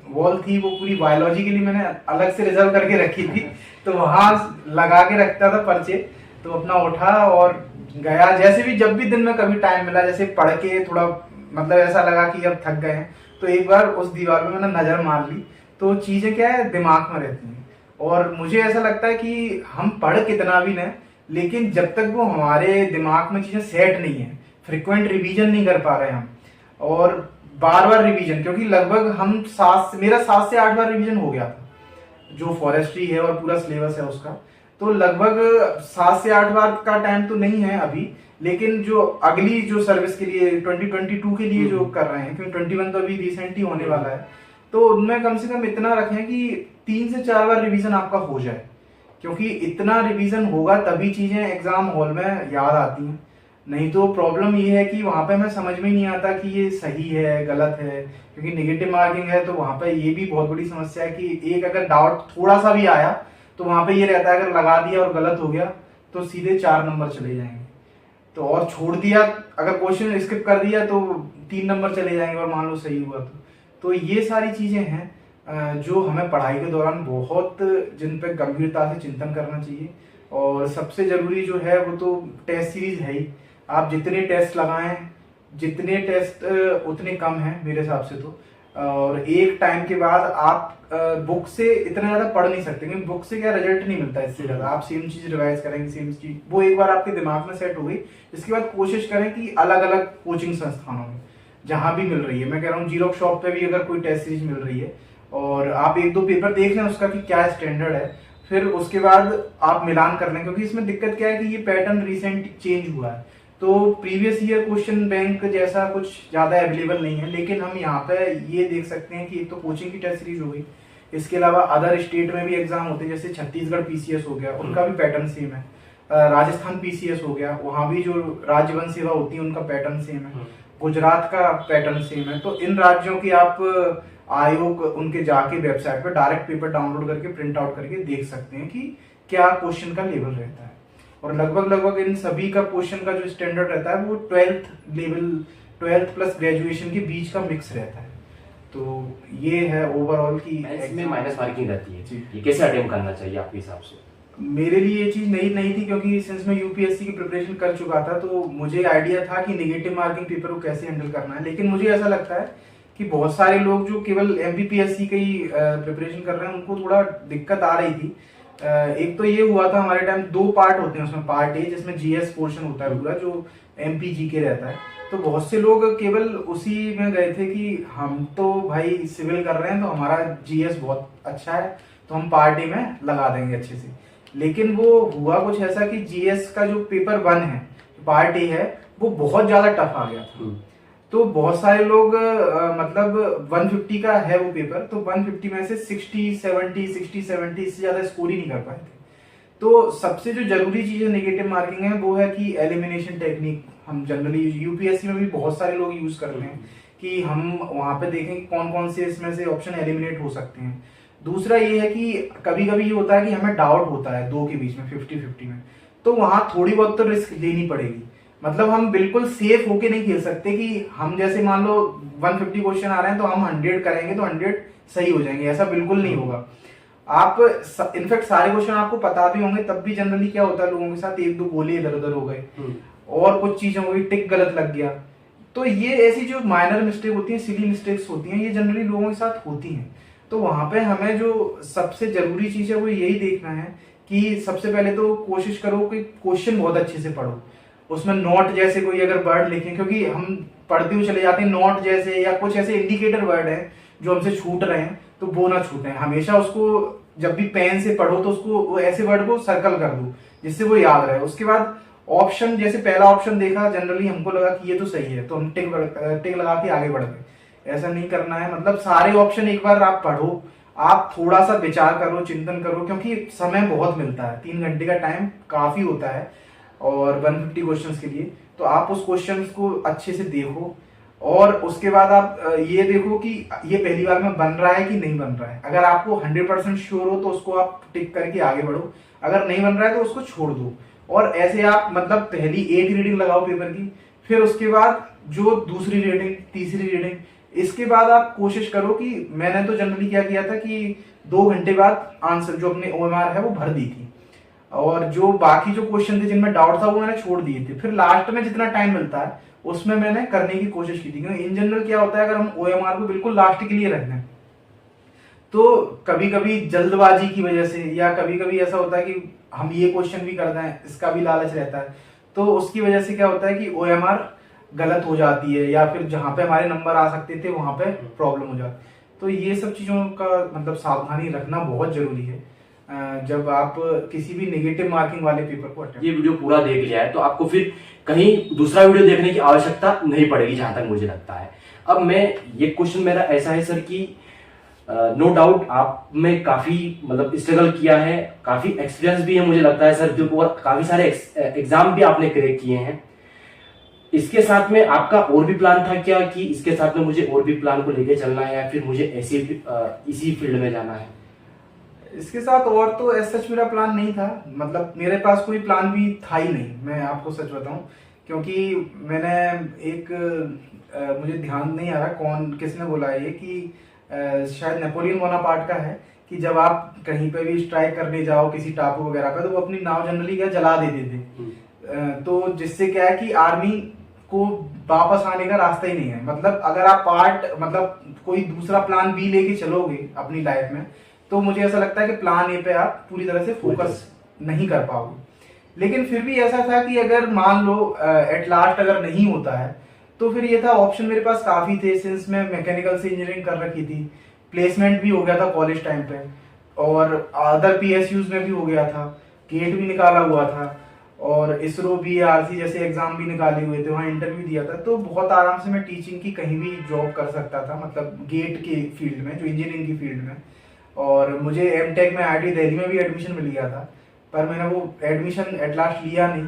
S1: वॉल थी वो पूरी बायोलॉजी के लिए मैंने अलग से रिजर्व करके रखी थी, तो वहां लगा के रखता था पर्चे। तो अपना उठा और गया, जैसे भी जब भी दिन में कभी टाइम मिला जैसे पढ़ के थोड़ा मतलब ऐसा लगा कि अब थक गए हैं तो एक बार उस दीवार पे मैंने नजर मार ली। तो चीजें क्या है दिमाग में रहती हैं। और मुझे ऐसा लगता है कि हम पढ़ कितना भी लें लेकिन जब तक वो हमारे दिमाग में चीजें सेट नहीं है, फ्रिक्वेंट रिवीजन नहीं कर पा रहे हम, और बार बार रिवीजन, क्योंकि लगभग हम मेरा 7 से 8 बार रिवीजन हो गया था जो फॉरेस्ट्री है और पूरा सिलेबस है उसका। तो लगभग 7 से 8 बार का टाइम तो नहीं है अभी, लेकिन जो अगली जो सर्विस के लिए 2022 के लिए जो कर रहे हैं, क्योंकि 21 तो अभी रिसेंट ही होने वाला है, तो उनमें कम से कम इतना रखें कि 3 से 4 बार रिवीजन आपका हो जाए, क्योंकि इतना रिवीजन होगा तभी चीजें एग्जाम हॉल में याद आती हैं। नहीं तो प्रॉब्लम ये है कि वहां पे हमें समझ में नहीं आता कि ये सही है गलत है, क्योंकि नेगेटिव मार्किंग है तो वहां पे ये भी बहुत बड़ी समस्या है कि एक अगर डाउट थोड़ा सा भी आया तो वहां पे ये रहता है अगर लगा दिया और गलत हो गया तो सीधे 4 नंबर चले जाएंगे। तो और छोड़ दिया, अगर क्वेश्चन स्किप कर दिया तो 3 नंबर चले जाएंगे और मान लो सही हुआ तो ये सारी चीजें हैं जो हमें पढ़ाई के दौरान बहुत, जिन पे गंभीरता से चिंतन करना चाहिए। और सबसे जरूरी जो है वो तो टेस्ट सीरीज है ही। आप जितने टेस्ट लगाएं, जितने टेस्ट उतने कम हैं मेरे हिसाब से तो। और एक टाइम के बाद आप बुक से इतना ज्यादा पढ़ नहीं सकते, क्योंकि बुक से क्या रिजल्ट नहीं मिलता इससे ज्यादा। आप सेम चीज रिवाइज करेंगे, सेम चीज वो एक बार आपके दिमाग में सेट हो गई, इसके बाद कोशिश करें कि अलग अलग कोचिंग संस्थानों में जहां भी मिल रही है, मैं कह रहा हूँ जीरोक्स शॉप पे भी अगर कोई टेस्ट सीरीज मिल रही है और आप 1-2 पेपर देख लें उसका कि क्या स्टैंडर्ड है, फिर उसके बाद आप मिलान कर लें। क्योंकि इसमें दिक्कत क्या है कि ये पैटर्न रिसेंट चेंज हुआ है, तो प्रीवियस ईयर क्वेश्चन बैंक जैसा कुछ ज्यादा अवेलेबल नहीं है। लेकिन हम यहाँ पे ये देख सकते हैं कि एक तो कोचिंग की टेस्ट सीरीज हो गई, इसके अलावा अदर स्टेट में भी एग्जाम होते हैं, जैसे छत्तीसगढ़ पीसीएस हो गया, उनका भी पैटर्न सेम है। राजस्थान पीसीएस हो गया, वहां भी जो राज्य वन सेवा होती है उनका पैटर्न सेम है। गुजरात का पैटर्न सेम है। तो इन राज्यों की आप आयोग उनके जाके वेबसाइट पर डायरेक्ट पेपर डाउनलोड करके प्रिंट आउट करके देख सकते हैं कि क्या क्वेश्चन का लेवल रहता है। और लगभग इन सभी का क्वेश्चन का जो स्टैंडर्ड रहता है वो 12th level, 12th plus graduation के बीच का मिक्स रहता है। तो ये है ओवरऑल की
S2: इसमें माइनस मार्किंग रहती है, ये कैसे अटेम्प्ट करना चाहिए आपके हिसाब से?
S1: मेरे लिए ये चीज नहीं थी, क्योंकि सिंस मैं यूपीएससी की प्रिपरेशन कर चुका था तो मुझे आइडिया था कि नेगेटिव मार्किंग पेपर को कैसे हैंडल करना है। लेकिन मुझे ऐसा लगता है कि बहुत सारे लोग जो केवल एमपीपीएससी की प्रिपरेशन कर रहे हैं उनको थोड़ा दिक्कत आ रही थी। एक तो ये हुआ था हमारे टाइम 2 पार्ट होते हैं उसमें, पार्ट ए जिसमें जीएस पोर्शन होता है पूरा जो एमपीजी के रहता है, तो बहुत से लोग केवल उसी में गए थे कि हम तो भाई सिविल कर रहे हैं तो हमारा जीएस बहुत अच्छा है तो हम पार्ट ए में लगा देंगे अच्छे से। लेकिन वो हुआ कुछ ऐसा कि जीएस का जो पेपर 1 है, पार्ट ए है, वो बहुत ज्यादा टफ आ गया था। तो बहुत सारे लोग मतलब 150 का है वो पेपर, तो 150 में से 60-70 इससे ज्यादा स्कोर ही नहीं कर पाए थे। तो सबसे जो जरूरी चीज है नेगेटिव मार्किंग है वो है कि एलिमिनेशन टेक्निक हम जनरली यूपीएससी में भी बहुत सारे लोग यूज करते हैं कि हम वहां पे देखें कि कौन कौन से इसमें से ऑप्शन एलिमिनेट हो सकते हैं। दूसरा ये है कि कभी कभी ये होता है कि हमें डाउट होता है 2 के बीच में 50-50 में, तो वहां थोड़ी बहुत तो रिस्क लेनी पड़ेगी। मतलब हम बिल्कुल सेफ होके नहीं खेल सकते कि हम जैसे मान लो 150 क्वेश्चन आ रहे हैं तो हम 100 करेंगे तो 100 सही हो जाएंगे, ऐसा बिल्कुल नहीं होगा। आप इनफैक्ट सारे क्वेश्चन आपको पता भी होंगे तब भी जनरली क्या होता है लोगों के साथ 1-2 गोले इधर उधर हो गए और कुछ चीजें हो गई, टिक गलत लग गया। तो ये ऐसी जो माइनर मिस्टेक होती है, सिली मिस्टेक्स होती हैं, ये जनरली लोगों के साथ होती हैं। तो वहां पे हमें जो सबसे जरूरी चीज है वो यही देखना है कि सबसे पहले तो कोशिश करो कि क्वेश्चन बहुत अच्छे से पढ़ो, उसमें नोट जैसे कोई अगर वर्ड लिखें, क्योंकि हम पढ़ते हुए चले जाते हैं नोट जैसे या कुछ ऐसे इंडिकेटर वर्ड हैं जो हमसे छूट रहे हैं तो वो ना छूटे। हमेशा उसको जब भी पेन से पढ़ो तो उसको ऐसे वर्ड को सर्कल कर दो जिससे वो याद रहे। उसके बाद ऑप्शन, जैसे पहला ऑप्शन देखा जनरली हमको लगा कि ये तो सही है तो हम टिक लगा के आगे बढ़ गए, ऐसा नहीं करना है। मतलब सारे ऑप्शन एक बार आप पढ़ो, आप थोड़ा सा विचार करो, चिंतन करो, क्योंकि समय बहुत मिलता है, 3 घंटे का टाइम काफी होता है और 150 क्वेश्चंस के लिए। तो आप उस क्वेश्चंस को अच्छे से देखो और उसके बाद आप ये देखो कि ये पहली बार में बन रहा है कि नहीं बन रहा है। अगर आपको 100% श्योर हो तो उसको आप टिक करके आगे बढ़ो, अगर नहीं बन रहा है तो उसको छोड़ दो। और ऐसे आप मतलब पहली एक रीडिंग लगाओ पेपर की, फिर उसके बाद जो दूसरी रीडिंग, तीसरी रीडिंग, इसके बाद आप कोशिश करो कि मैंने तो जनरली क्या किया था कि 2 घंटे बाद आंसर जो अपने OMR है वो भर दी थी, और जो बाकी जो क्वेश्चन थे जिनमें डाउट था वो मैंने छोड़ दिए थे। फिर लास्ट में जितना टाइम मिलता है उसमें मैंने करने की कोशिश की थी, क्योंकि इन जनरल क्या होता है अगर हम OMR को बिल्कुल लास्ट के लिए रख दें तो कभी कभी जल्दबाजी की वजह से, या कभी कभी ऐसा होता है कि हम ये क्वेश्चन भी कर दें, इसका भी लालच रहता है, तो उसकी वजह से क्या होता है कि OMR गलत हो जाती है, या फिर जहां पे हमारे नंबर आ सकते थे वहां पे प्रॉब्लम हो जाती है। तो ये सब चीजों का मतलब सावधानी रखना बहुत जरूरी है जब आप किसी भी नेगेटिव मार्किंग वाले पेपर को अटेम्प्ट।
S2: ये वीडियो पूरा देख लिया है तो आपको फिर कहीं दूसरा वीडियो देखने की आवश्यकता नहीं पड़ेगी, जहां तक मुझे लगता है। अब मैं ये क्वेश्चन मेरा ऐसा है सर कि नो डाउट आप में काफी मतलब स्ट्रगल किया है, काफी एक्सपीरियंस भी है मुझे लगता है सर, जो काफी सारे एग्जाम भी आपने क्रैक किए हैं। इसके साथ में आपका और भी प्लान था क्या कि इसके साथ में मुझे और भी प्लान को लेके चलना है, या फिर मुझे ऐसे इसी फील्ड में जाना है?
S1: इसके साथ और तो ऐसा सच मेरा प्लान नहीं था, मतलब मेरे पास कोई प्लान भी था ही नहीं, मैं आपको सच बताऊं। क्योंकि मैंने एक मुझे ध्यान नहीं आ रहा कौन किसने बोला ये कि शायद नेपोलियन बोनापार्ट का है कि जब आप कहीं पे भी स्ट्राइक करने जाओ किसी टापू वगैरह पे तो वो अपनी नाव जनरली क्या जला देते थे। तो जिससे क्या है कि आर्मी को वापस आने का रास्ता ही नहीं है। मतलब अगर आप कोई दूसरा प्लान बी लेके चलोगे अपनी लाइफ में तो मुझे ऐसा लगता है कि प्लान ए पे आप पूरी तरह से फोकस नहीं कर पाओगे। लेकिन फिर भी ऐसा था कि अगर मान लो एट लास्ट अगर नहीं होता है तो फिर ये था ऑप्शन मेरे पास काफी थे, सिंस मैं मैकेनिकल से इंजीनियरिंग कर रखी थी, प्लेसमेंट भी हो गया था कॉलेज टाइम पे, और अदर PSUs में भी हो गया था, गेट भी निकाला हुआ था, और इसरो BRC जैसे एग्जाम भी निकाले हुए थे, वहाँ इंटरव्यू दिया था। तो बहुत आराम से मैं टीचिंग की कहीं भी जॉब कर सकता था, मतलब गेट के फील्ड में, जो इंजीनियरिंग की फील्ड में। और मुझे M.Tech में IIT दिल्ली में भी एडमिशन मिल गया था, पर मैंने वो एडमिशन एट लास्ट लिया नहीं।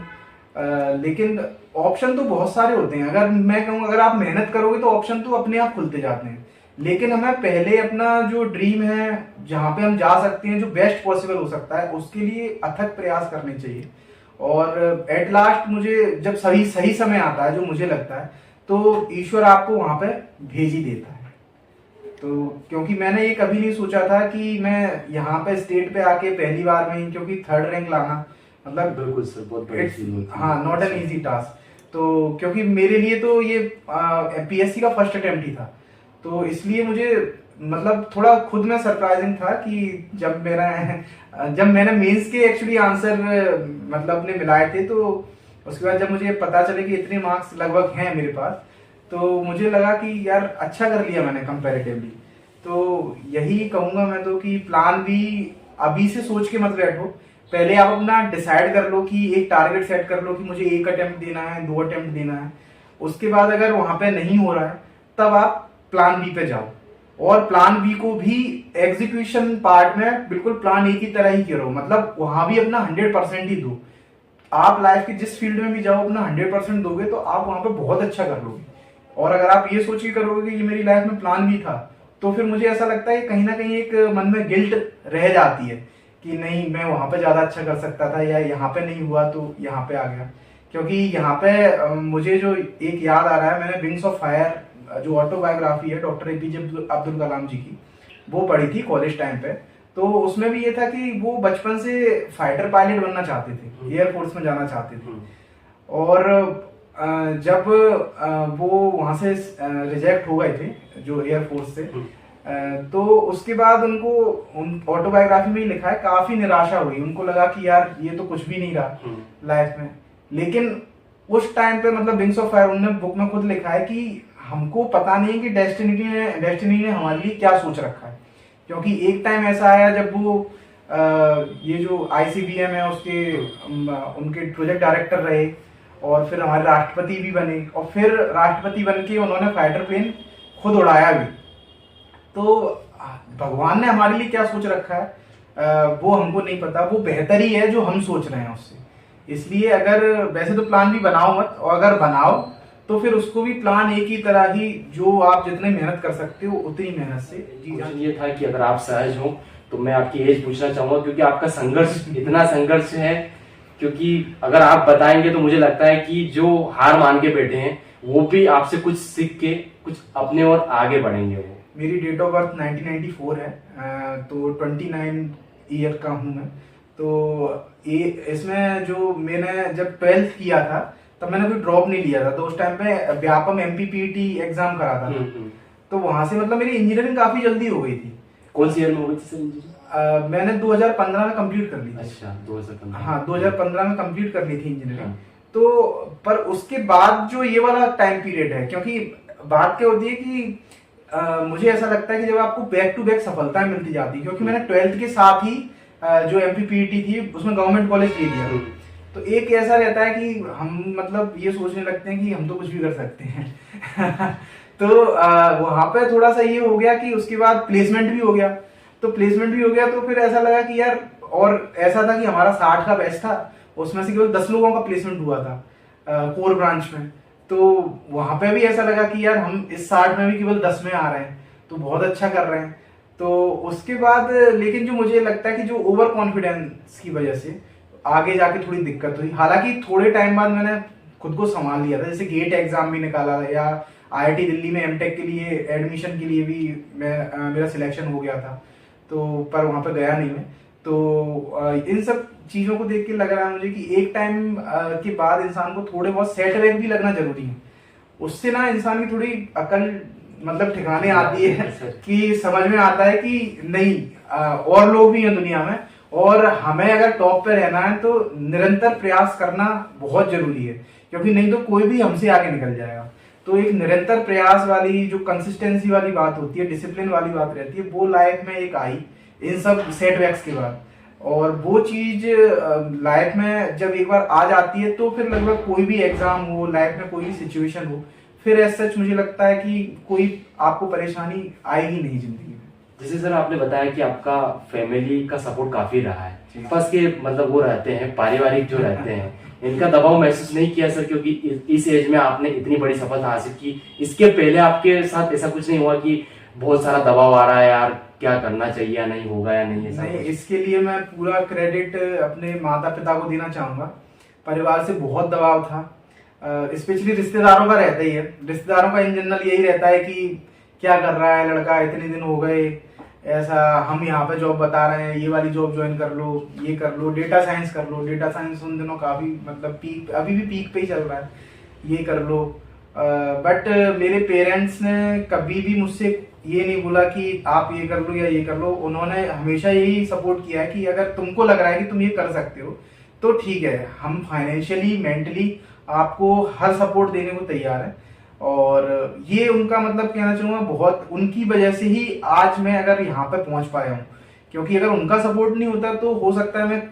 S1: लेकिन ऑप्शन तो बहुत सारे होते हैं, अगर मैं कहूँ अगर आप मेहनत करोगे तो ऑप्शन तो अपने आप खुलते जाते हैं। लेकिन हमें पहले अपना जो ड्रीम है जहाँ पे हम जा सकते हैं, जो बेस्ट पॉसिबल हो सकता है, उसके लिए अथक प्रयास करने चाहिए। और एट लास्ट मुझे जब सही समय आता है जो मुझे लगता है तो ईश्वर आपको वहां पे भेज ही देता है। तो क्योंकि मैंने ये कभी नहीं सोचा था कि मैं यहाँ पे स्टेट पे आके पहली बार में ही, क्योंकि 3rd रैंक लाना मतलब
S2: बिल्कुल सर, बहुत बड़ी चीज होती है।
S1: हाँ, नॉट एन इजी टास्क। तो क्योंकि मेरे लिए तो ये PSC का फर्स्ट अटेम्प्ट ही था, तो इसलिए मुझे मतलब थोड़ा खुद में सरप्राइजिंग था कि जब मैंने मेंस के एक्चुअली आंसर मतलब अपने मिलाए थे, तो उसके बाद जब मुझे पता चले कि इतने मार्क्स लगभग हैं मेरे पास, तो मुझे लगा कि यार अच्छा कर लिया मैंने कंपैरेटिवली। तो यही कहूंगा मैं तो कि प्लान भी अभी से सोच के मत बैठो, पहले आप अपना डिसाइड कर लो कि एक टारगेट सेट कर लो कि मुझे 1 अटेम्प्ट देना है, 2 अटेम्प्ट देना है। उसके बाद अगर वहां पे नहीं हो रहा है तब आप प्लान बी पे जाओ, और प्लान बी को भी एग्जीक्यूशन पार्ट में बिल्कुल प्लान ए की तरह ही करो, मतलब वहां भी अपना 100% ही दो। आप लाइफ की जिस फील्ड में भी जाओ अपना 100% दोगे तो आप वहां पे बहुत अच्छा कर लोगे। और अगर आप ये सोच के करोगे कि ये मेरी लाइफ में प्लान भी था, तो फिर मुझे ऐसा लगता है कहीं ना कहीं एक मन में गिल्ट रह जाती है कि नहीं मैं वहां पे ज्यादा अच्छा कर सकता था, या यहाँ पे नहीं हुआ तो यहाँ पे आ गया। क्योंकि यहाँ पे मुझे जो एक याद आ रहा है, मैंने विंग्स ऑफ फायर जो ऑटोबायोग्राफी है डॉक्टर APJ अब्दुल कलाम जी की, वो पढ़ी थी कॉलेज टाइम पे। तो उसमें भी ये था कि वो बचपन से फाइटर पायलट बनना चाहते थे, एयरफोर्स में जाना चाहते थे। और जब वो वहां से रिजेक्ट हो गए थे जो एयरफोर्स से, तो उसके बाद उनको ऑटोबायोग्राफी में ही लिखा है काफी निराशा हुई, उनको लगा कि यार ये तो कुछ भी नहीं रहा लाइफ में। लेकिन उस टाइम पे मतलब विंग्स ऑफ फायर उन्होंने बुक में खुद लिखा है कि हमको पता नहीं है कि डेस्टिनी ने हमारे लिए क्या सोच रखा है। क्योंकि एक टाइम ऐसा आया जब वो ये जो ICBM है उसके उनके प्रोजेक्ट डायरेक्टर रहे, और फिर हमारे राष्ट्रपति भी बने, और फिर राष्ट्रपति बन के उन्होंने फाइटर प्लेन खुद उड़ाया भी। तो भगवान ने हमारे लिए क्या सोच रखा है वो हमको नहीं पता, वो बेहतर ही है जो हम सोच रहे हैं उससे। इसलिए अगर वैसे तो प्लान भी बनाओ मत, और अगर बनाओ तो फिर उसको भी प्लान एक ही तरह ही, जो आप जितने मेहनत कर सकते हो उतनी मेहनत से।
S2: क्वेश्चन ये था कि अगर आप सहज हो तो मैं आपकी एज पूछना चाहूंगा, क्योंकि आपका संघर्ष इतना संघर्ष है, क्योंकि अगर आप बताएंगे तो मुझे लगता है कि जो हार मान के बैठे हैं वो भी आपसे कुछ सीख के कुछ अपने और आगे बढ़ेंगे। वो
S1: मेरी डेट ऑफ बर्थ 1994 है, तो 29 ईयर का हूँ मैं। तो ये इसमें जो मैंने जब 12th किया था तब मैंने कोई ड्रॉप नहीं लिया था, तो उस टाइम पे व्यापम MPPT एग्जाम करा था। तो वहां से मतलब मेरी इंजीनियरिंग काफी जल्दी हो गई थी।
S2: कौन सी ईयर में हो गई थी सर इंजीनियरिंग?
S1: मैंने 2015 में कंप्लीट कर ली थी।
S2: अच्छा, 2015।
S1: हाँ, 2015 में कंप्लीट कर ली थी इंजीनियरिंग। तो पर उसके बाद जो ये वाला टाइम पीरियड है, क्योंकि बात क्या होती है कि मुझे ऐसा लगता है कि जब आपको बैक टू बैक सफलताएं मिलती जाती है, क्योंकि मैंने 12th के साथ ही जो MPPT थी उसमें गवर्नमेंट कॉलेज ले लिया। तो एक ऐसा रहता है कि हम मतलब ये सोचने लगते हैं कि हम तो कुछ भी कर सकते हैं तो वहां पे थोड़ा सा ये हो गया कि उसके बाद प्लेसमेंट भी हो गया। तो प्लेसमेंट भी हो गया तो फिर ऐसा लगा कि यार, और ऐसा था कि हमारा 60 का बैच था, उसमें से केवल 10 लोगों का प्लेसमेंट हुआ था कोर ब्रांच में। तो वहां पे भी ऐसा लगा कि यार हम इस 60 में भी केवल 10 में आ रहे हैं, तो बहुत अच्छा कर रहे हैं। तो उसके बाद लेकिन जो मुझे लगता है कि जो ओवर कॉन्फिडेंस की वजह से आगे जाके थोड़ी दिक्कत हुई। हालांकि थोड़े टाइम बाद मैंने खुद को संभाल लिया था, जैसे गेट एग्जाम भी निकाला, या IIT दिल्ली में MTech के लिए एडमिशन के लिए भी मेरा सिलेक्शन हो गया था, तो पर वहां पर गया नहीं मैं। तो इन सब चीजों को देख के लग रहा है मुझे कि एक टाइम के बाद इंसान को थोड़े बहुत सेटबैक भी लगना जरूरी है। उससे ना इंसान की थोड़ी अकल मतलब ठिकाने आती है कि समझ में आता है कि नहीं, और लोग भी हैं दुनिया में, और हमें अगर टॉप पे रहना है तो निरंतर प्रयास करना बहुत जरूरी है, क्योंकि नहीं तो कोई भी हमसे आगे निकल जाएगा। तो एक निरंतर प्रयास वाली जो कंसिस्टेंसी वाली बात होती है, डिसिप्लिन वाली बात रहती है, वो लाइफ में एक आई इन सब सेटबैक्स के बाद। और वो चीज लाइफ में जब एक बार आ जाती है तो फिर लगभग कोई भी एग्जाम हो, लाइफ में कोई भी सिचुएशन हो, फिर एज सच मुझे लगता है कि कोई आपको परेशानी आएगी नहीं जिंदगी में।
S2: जैसे सर आपने बताया कि आपका फैमिली का सपोर्ट काफी रहा है, बस के मतलब वो रहते हैं पारिवारिक जो रहते हैं, इनका दबाव महसूस नहीं किया सर? क्योंकि इस एज में आपने इतनी बड़ी सफलता हासिल की, इसके पहले आपके साथ ऐसा कुछ नहीं हुआ कि बहुत सारा दबाव आ रहा है, यार क्या करना चाहिए या नहीं होगा या नहीं? ऐसा
S1: नहीं, इसके लिए मैं पूरा क्रेडिट अपने माता पिता को देना चाहूंगा। परिवार से बहुत दबाव था, स्पेशली रिश्तेदारों का रहता ही है। रिश्तेदारों का इन जनरल यही रहता है कि क्या कर रहा है लड़का, इतने दिन हो गए, ऐसा हम यहाँ पे जॉब बता रहे हैं, ये वाली जॉब ज्वाइन कर लो, ये कर लो, डेटा साइंस कर लो। डेटा साइंस उन दिनों काफी मतलब पीक, अभी भी पीक पे ही चल रहा है, ये कर लो। बट मेरे पेरेंट्स ने कभी भी मुझसे ये नहीं बोला कि आप ये कर लो या ये कर लो। उन्होंने हमेशा यही सपोर्ट किया है कि अगर तुमको लग रहा है कि तुम ये कर सकते हो तो ठीक है, हम फाइनेंशियली मेंटली आपको हर सपोर्ट देने को तैयार है। और ये उनका मतलब कहना चाहूंगा बहुत उनकी वजह से ही आज मैं अगर यहाँ पे पहुंच पाया हूँ, क्योंकि अगर उनका सपोर्ट नहीं होता तो हो सकता है मैं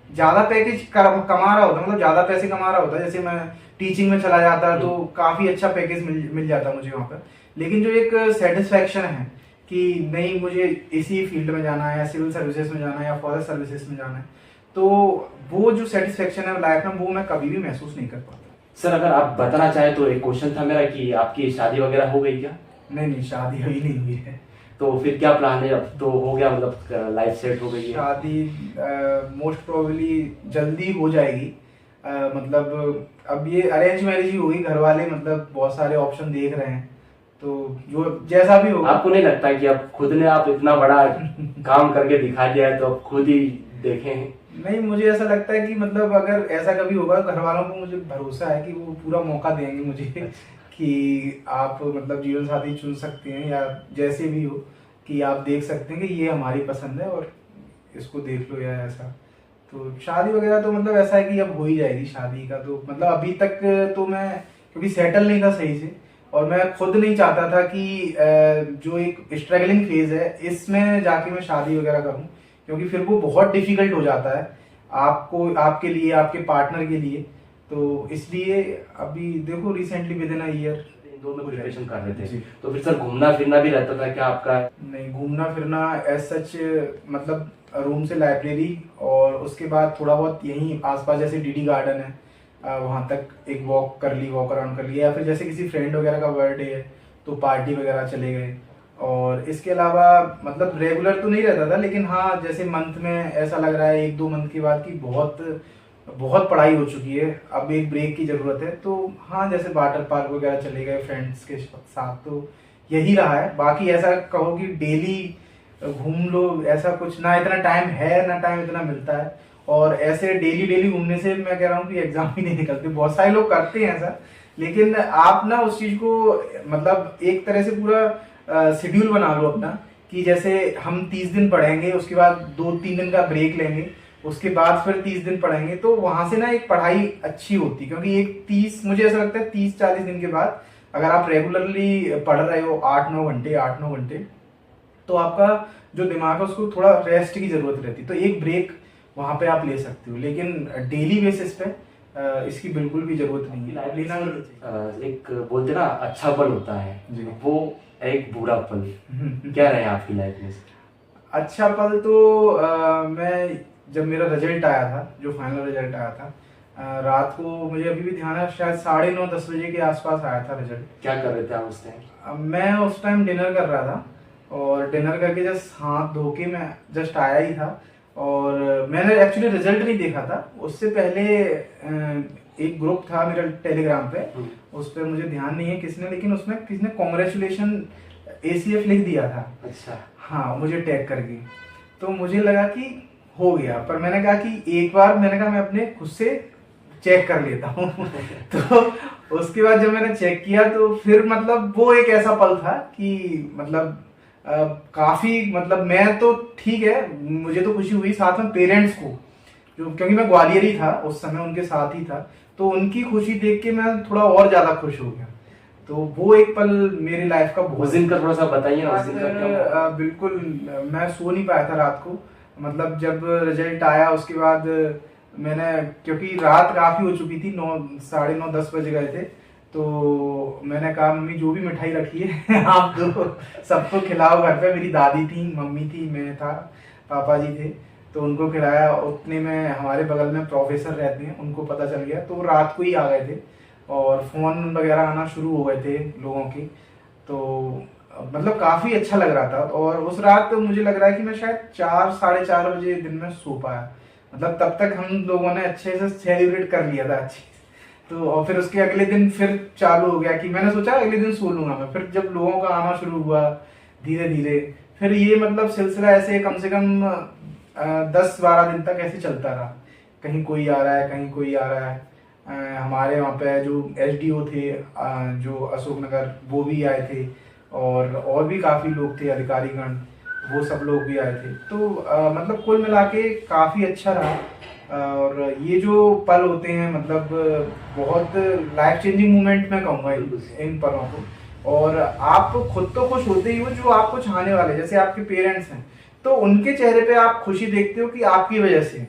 S1: ज्यादा पैकेज कमा रहा होता, मतलब ज्यादा पैसे कमा रहा होता, जैसे मैं टीचिंग में चला जाता तो काफी अच्छा पैकेज मिल जाता मुझे वहां पर। लेकिन जो एक सेटिस्फैक्शन है कि नहीं मुझे इसी फील्ड में जाना है, या सिविल सर्विसेज में जाना है, या फॉरेस्ट सर्विसेज में जाना है, तो वो जो सेटिस्फैक्शन है लाइफ में वो मैं कभी भी महसूस नहीं कर पाता।
S2: सर अगर आप बताना चाहें तो एक क्वेश्चन था मेरा कि आपकी शादी वगैरह हो गई क्या?
S1: नहीं, शादी अभी नहीं हुई है।
S2: तो फिर क्या प्लान है? अब तो हो गया, मतलब लाइफ सेट हो गई है?
S1: शादी मोस्ट प्रोबेबली जल्दी हो जाएगी। मतलब अब ये अरेंज मैरिज ही होगी, घर वाले मतलब बहुत सारे ऑप्शन देख रहे हैं, तो जो जैसा भी होगा।
S2: आपको नहीं लगता कि अब खुद ने आप इतना बड़ा काम करके दिखा दिया है तो अब खुद ही देखें?
S1: नहीं, मुझे ऐसा लगता है कि मतलब अगर ऐसा कभी होगा, घर वालों को मुझे भरोसा है कि वो पूरा मौका देंगे मुझे कि आप मतलब जीवन साथी चुन सकते हैं, या जैसे भी हो कि आप देख सकते हैं कि ये हमारी पसंद है और इसको देख लो, या ऐसा। तो शादी वगैरह तो मतलब ऐसा है कि अब हो ही जाएगी शादी का, तो मतलब अभी तक तो मैं क्योंकि सेटल नहीं था सही से, और मैं खुद नहीं चाहता था कि जो एक स्ट्रगलिंग फेज है इसमें जाके मैं शादी वगैरह करूं, क्योंकि फिर वो बहुत डिफिकल्ट हो जाता है आपको, आपके लिए, आपके पार्टनर के लिए। तो इसलिए अभी देखो recently with in a year
S2: Indore में प्रिपरेशन कर रहे
S1: जी।
S2: थे, तो फिर सर घूमना फिरना भी रहता था क्या आपका?
S1: नहीं, घूमना फिरना एज सच, मतलब रूम से लाइब्रेरी और उसके बाद थोड़ा बहुत यहीं आसपास जैसे डीडी गार्डन है, वहाँ तक एक वॉक कर ली, वॉक अराउंड कर लिया, या फिर जैसे किसी फ्रेंड वगैरह का बर्थडे है तो पार्टी वगैरह चले गए। और इसके अलावा मतलब रेगुलर तो नहीं रहता था, लेकिन हाँ जैसे मंथ में ऐसा लग रहा है 1-2 मंथ के बाद कि बहुत बहुत पढ़ाई हो चुकी है, अब एक ब्रेक की ज़रूरत है, तो हाँ जैसे वाटर पार्क वगैरह चले गए फ्रेंड्स के साथ, तो यही रहा है। बाकी ऐसा कहो कि डेली घूम लो, ऐसा कुछ ना, इतना टाइम है ना टाइम इतना मिलता है। और ऐसे डेली डेली घूमने से मैं कह रहा हूँ कि एग्जाम ही नहीं निकलते, बहुत सारे लोग करते हैं ऐसा, लेकिन आप ना उस चीज को मतलब एक तरह से पूरा शेड्यूल बना लो अपना, कि जैसे हम 30 दिन पढ़ेंगे, उसके बाद 2-3 दिन का ब्रेक लेंगे, उसके बाद फिर 30 दिन पढ़ेंगे, तो वहां से ना एक पढ़ाई अच्छी होती, क्योंकि एक 30, मुझे ऐसा लगता है 30-40 दिन के बाद अगर आप रेगुलरली पढ़ रहे हो 8-9 घंटे, तो आपका जो दिमाग है उसको थोड़ा रेस्ट की जरूरत रहती है, तो एक ब्रेक वहां पे आप ले सकते हो, लेकिन डेली बेसिस पे इसकी बिल्कुल भी जरूरत नहीं है,
S2: लाइफ
S1: लेना
S2: में एक बोलते ना अच्छा पल होता है
S1: जी।
S2: वो एक बुरा पल क्या रहे आपकी लाइफ में?
S1: अच्छा पल तो मैं जब मेरा रिजल्ट आया था, जो फाइनल रिजल्ट आया था, रात को मुझे अभी भी ध्यान है, शायद 9:30-10 बजे के आसपास आया था रिजल्ट।
S2: क्या कर रहे थे आप उस टाइम?
S1: मैं उस टाइम डिनर कर रहा था, और डिनर करके जस्ट हाथ धो के मैं जस्ट आया ही था, और मैंने एक्चुअली रिजल्ट नहीं देखा था, उससे पहले एक ग्रुप था मेरा टेलीग्राम पे, उस पर मुझे ध्यान नहीं है किसने, लेकिन उसमें किसने कांग्रेचुलेशन ACF लिख दिया था।
S2: अच्छा।
S1: हाँ, मुझे टैग करके, तो मुझे लगा कि हो गया, पर मैंने कहा कि एक बार मैंने कहा मैं अपने खुद से चेक कर लेता हूँ तो उसके बाद जब मैंने चेक किया तो फिर मतलब वो एक ऐसा पल था कि मतलब काफी, मतलब मैं तो ठीक है, मुझे तो खुशी हुई, साथ में पेरेंट्स को, जो क्योंकि मैं ग्वालियर ही था उस समय, उनके साथ ही था, तो उनकी खुशी देख के मैं थोड़ा और ज्यादा खुश हो गया। तो वो एक पल मेरी लाइफ का
S2: उस दिन का थोड़ा सा बताइए ना, उस दिन का क्या?
S1: बिल्कुल, मैं सो नहीं पाया था रात को, मतलब जब रिजल्ट आया उसके बाद मैंने, क्योंकि रात काफी हो चुकी थी, 9, 9:30-10 बज गए थे, तो मैंने कहा मम्मी जो भी मिठाई रखी है आप दो, सबको खिलाओ। घर पे मेरी दादी थी, मम्मी थी, मैं था, पापा जी थे, तो उनको खिलाया। उतने में हमारे बगल में प्रोफेसर रहते हैं, उनको पता चल गया, तो रात को ही आ गए थे, और फोन वगैरह आना शुरू हो गए थे लोगों के, तो मतलब काफी अच्छा लग रहा था। और उस रात मुझे लग रहा है कि मैं शायद 4-4:30 बजे दिन में सो पाया, मतलब तब तक हम लोगों ने अच्छे से सेलिब्रेट कर लिया था अच्छे से। तो और फिर उसके अगले दिन फिर चालू हो गया कि मैंने सोचा अगले दिन सो लूंगा मैं, फिर जब लोगों का आना शुरू हुआ धीरे धीरे, फिर ये मतलब सिलसिला ऐसे कम से कम 10-12 दिन तक ऐसे चलता रहा, कहीं कोई आ रहा है, कहीं कोई आ रहा है। हमारे वहाँ पे जो SDO थे, जो अशोक नगर, वो भी आए थे, और भी काफ़ी लोग थे, अधिकारीगण, वो सब लोग भी आए थे। तो मतलब कुल मिला के काफ़ी अच्छा रहा। और ये जो पल होते हैं मतलब बहुत लाइफ चेंजिंग मोमेंट मैं कहूँगा इन पलों को। और आप खुद तो खुश होते ही हो, जो आपको चाहने वाले, जैसे आपके पेरेंट्स हैं, तो उनके चेहरे पे आप खुशी देखते हो कि आपकी वजह से,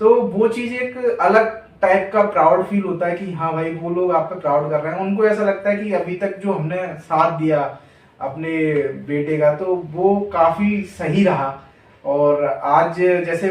S1: तो वो चीज़ एक अलग टाइप का प्राउड फील होता है कि हाँ भाई वो लोग आप पे प्राउड कर रहे हैं। उनको ऐसा लगता है कि अभी तक जो हमने साथ दिया अपने बेटे का, तो वो काफी सही रहा। और आज जैसे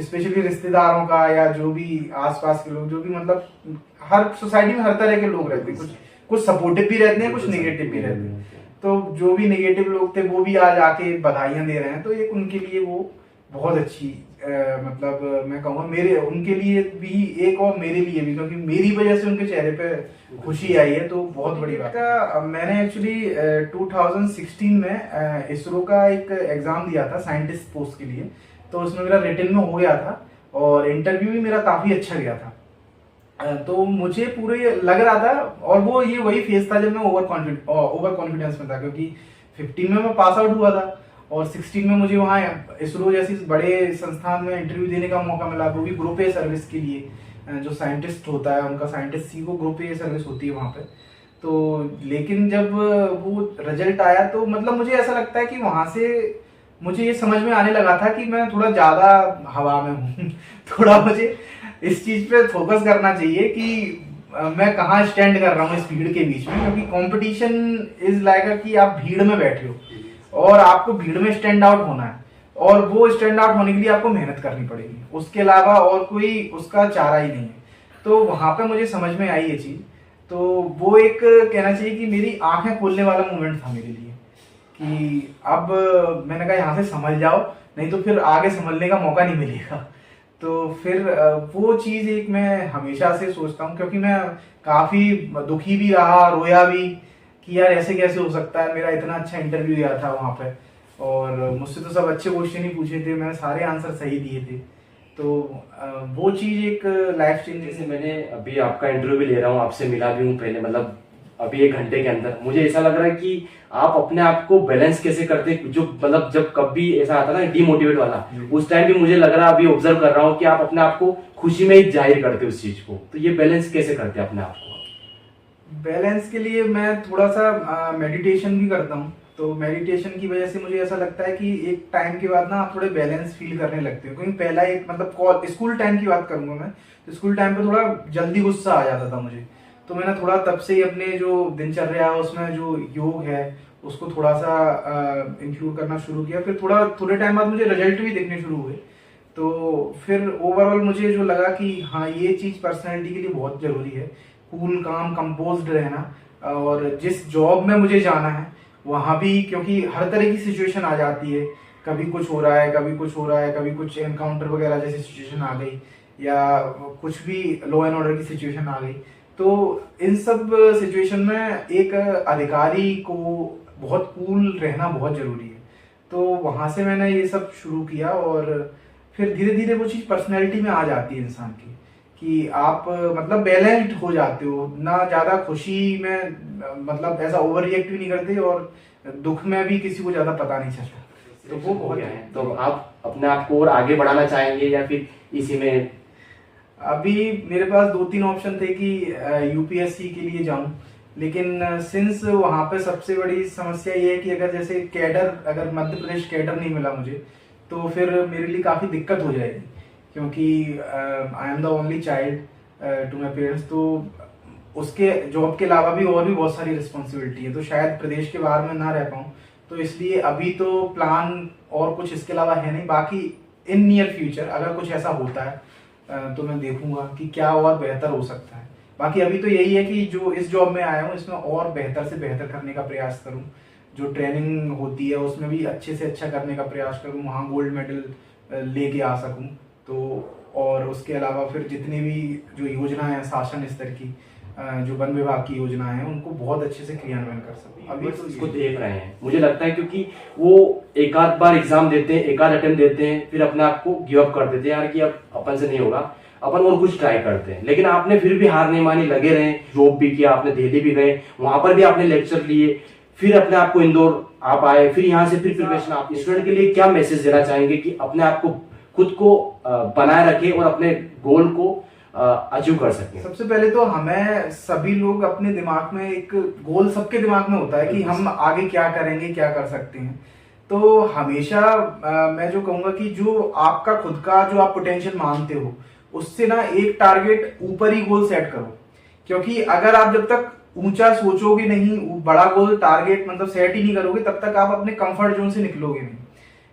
S1: स्पेशली रिश्तेदारों का, या जो भी आसपास के लोग, जो भी मतलब हर सोसाइटी में हर तरह के लोग रहते हैं, कुछ सपोर्टिव भी रहते हैं, कुछ नेगेटिव भी रहते हैं। तो जो भी नेगेटिव लोग थे वो भी आज आके बधाइयां दे रहे हैं, तो एक उनके लिए वो बहुत अच्छी मतलब मैं कहूँगा मेरे, उनके लिए भी एक, और मेरे लिए भी, क्योंकि मेरी वजह से उनके चेहरे पे खुशी आई है, तो बहुत बड़ी बात है। मैंने एक्चुअली 2016 में इसरो का एक एग्जाम दिया था साइंटिस्ट पोस्ट के लिए, तो उसमें मेरा रिटन में हो गया था, और इंटरव्यू भी मेरा काफी अच्छा गया था। तो मुझे पूरे लग रहा था, और वो ये वही फेज था जब मैं ओवर कॉन्फिडेंस में था, क्योंकि 15 में मैं पास आउट हुआ था, और 16 में मुझे वहाँ इसरो जैसी बड़े संस्थान में इंटरव्यू देने का मौका मिला, वो भी ग्रुप ए सर्विस के लिए। जो साइंटिस्ट होता है उनका साइंटिस्ट सी को ग्रुप ए सर्विस होती है वहाँ पे। तो लेकिन जब वो रिजल्ट आया तो मतलब मुझे ऐसा लगता है कि वहाँ से मुझे ये समझ में आने लगा था कि मैं थोड़ा ज़्यादा हवा में हूँ थोड़ा मुझे इस चीज़ पे फोकस करना चाहिए कि मैं कहाँ स्टैंड कर रहा हूँ इस भीड़ के बीच में, क्योंकि कंपटीशन इज लाइक कि आप भीड़ में बैठे हो और आपको भीड़ में स्टैंड आउट होना है, और वो स्टैंड आउट होने के लिए आपको मेहनत करनी पड़ेगी, उसके अलावा और कोई उसका चारा ही नहीं है। तो वहां पे मुझे समझ में आई ये चीज, तो वो एक कहना चाहिए कि मेरी आंखें खोलने वाला मोमेंट था मेरे लिए, कि अब मैंने कहा यहाँ से समझ जाओ, नहीं तो फिर आगे समझने का मौका नहीं मिलेगा। तो फिर वो चीज एक मैं हमेशा से सोचता हूँ, क्योंकि मैं काफी दुखी भी रहा, रोया भी कि यार ऐसे कैसे हो सकता है, मेरा इतना अच्छा इंटरव्यू दिया था वहां पे और मुझसे तो सब अच्छे क्वेश्चन ही पूछे थे, मैंने सारे आंसर सही दिए थे। तो वो चीज एक लाइफ चेंज।
S2: जैसे मैंने अभी आपका इंटरव्यू भी ले रहा हूँ, आपसे मिला भी हूँ पहले, मतलब अभी 1 घंटे के अंदर मुझे ऐसा लग रहा है कि आप अपने आप को बैलेंस कैसे करते, जो मतलब जब कभी ऐसा आता ना डिमोटिवेट वाला, उस टाइम भी मुझे लग रहा है, अभी ऑब्जर्व कर रहा हूँ कि आप अपने आप को खुशी में ही जाहिर करते उस चीज को, तो ये बैलेंस कैसे करते हैं अपने आप को?
S1: बैलेंस के लिए मैं थोड़ा सा मेडिटेशन भी करता हूँ। तो मेडिटेशन की वजह से मुझे ऐसा लगता है कि एक टाइम के बाद ना आप थोड़े बैलेंस फील करने लगते हो, क्योंकि पहला एक मतलब स्कूल टाइम की बात करूंगा मैं, तो स्कूल टाइम पे थोड़ा जल्दी गुस्सा आ जाता था मुझे। तो मैंने थोड़ा तब से ही अपने जो दिनचर्या है उसमें जो योग है उसको थोड़ा सा इंक्लूड करना शुरू किया। फिर थोड़े टाइम बाद मुझे रिजल्ट भी दिखने शुरू हुए। तो फिर ओवरऑल मुझे जो लगा कि हाँ ये चीज़ पर्सनैलिटी के लिए बहुत ज़रूरी है, कूल काम कंपोज्ड रहना। और जिस जॉब में मुझे जाना है वहाँ भी, क्योंकि हर तरह की सिचुएशन आ जाती है, कभी कुछ हो रहा है, कभी कुछ हो रहा है, कभी कुछ एनकाउंटर वगैरह जैसी सिचुएशन आ गई, या कुछ भी लॉ एंड ऑर्डर की सिचुएशन आ गई। तो इन सब सिचुएशन में एक अधिकारी को बहुत कूल रहना बहुत जरूरी है। तो वहां से मैंने ये सब शुरू किया, और फिर धीरे धीरे वो चीज़ पर्सनैलिटी में आ जाती है इंसान की, कि आप मतलब बैलेंस्ड हो जाते हो, ना ज़्यादा खुशी में मतलब ऐसा ओवर रिएक्ट भी नहीं करते, और दुख में भी किसी को ज़्यादा पता नहीं चलता।
S2: तो वो हो गया है, तो आप अपने आप को और आगे बढ़ाना चाहेंगे या फिर इसी में?
S1: अभी मेरे पास 2-3 ऑप्शन थे कि यूपीएससी के लिए जाऊं, लेकिन सिंस वहां पे सबसे बड़ी समस्या ये है कि अगर जैसे कैडर, अगर मध्य प्रदेश कैडर नहीं मिला मुझे, तो फिर मेरे लिए काफ़ी दिक्कत हो जाएगी, क्योंकि I am the only child to my parents. तो उसके जॉब के अलावा भी और भी बहुत सारी रिस्पॉन्सिबिलिटी है, तो शायद प्रदेश के बाहर में ना रह पाऊँ। तो इसलिए अभी तो प्लान और कुछ इसके अलावा है नहीं। बाकी इन नियर फ्यूचर अगर कुछ ऐसा होता है तो मैं देखूंगा कि क्या और बेहतर हो सकता है। बाकी अभी तो यही है कि जो इस जॉब में आया हूँ इसमें और बेहतर से बेहतर करने का प्रयास करूँ, जो ट्रेनिंग होती है उसमें भी अच्छे से अच्छा करने का प्रयास करूँ, वहाँ गोल्ड मेडल लेके आ सकूँ। तो और उसके अलावा फिर जितनी भी जो योजनाएं हैं शासन स्तर की, जो वन विभाग की योजनाएं हैं, उनको बहुत अच्छे से क्रियान्वयन कर सकूँ।
S2: अभी तो इसको देख रहे हैं, मुझे लगता है, क्योंकि वो एक आध बार एग्जाम देते हैं, एक आध अटेम्प्ट देते हैं, फिर अपने आप को गिव अप कर देते हैं, यार कि अब अपन से नहीं होगा, अपन और कुछ ट्राई करते हैं। लेकिन आपने फिर भी हार नहीं मानी, लगे रहे, जॉब भी किया, आपने दिल्ली भी गए, वहां पर भी आपने लेक्चर लिए, फिर अपने आप को इंदौर आप आए, फिर यहाँ से फिर प्रिपरेशन। आप स्टूडेंट के लिए क्या मैसेज देना चाहेंगे कि अपने आप को खुद को बनाए रखे और अपने गोल को अचीव कर सके?
S1: सबसे पहले तो हमें सभी लोग अपने दिमाग में एक गोल, सबके दिमाग में होता है कि हम आगे क्या करेंगे, क्या कर सकते हैं। तो हमेशा मैं जो कहूंगा कि जो आपका खुद का जो आप पोटेंशियल मानते हो उससे ना एक टारगेट ऊपर ही गोल सेट करो, क्योंकि अगर आप जब तक ऊंचा सोचोगे नहीं, बड़ा गोल टारगेट मतलब सेट ही नहीं करोगे, तब तक आप अपने कंफर्ट जोन से निकलोगे नहीं।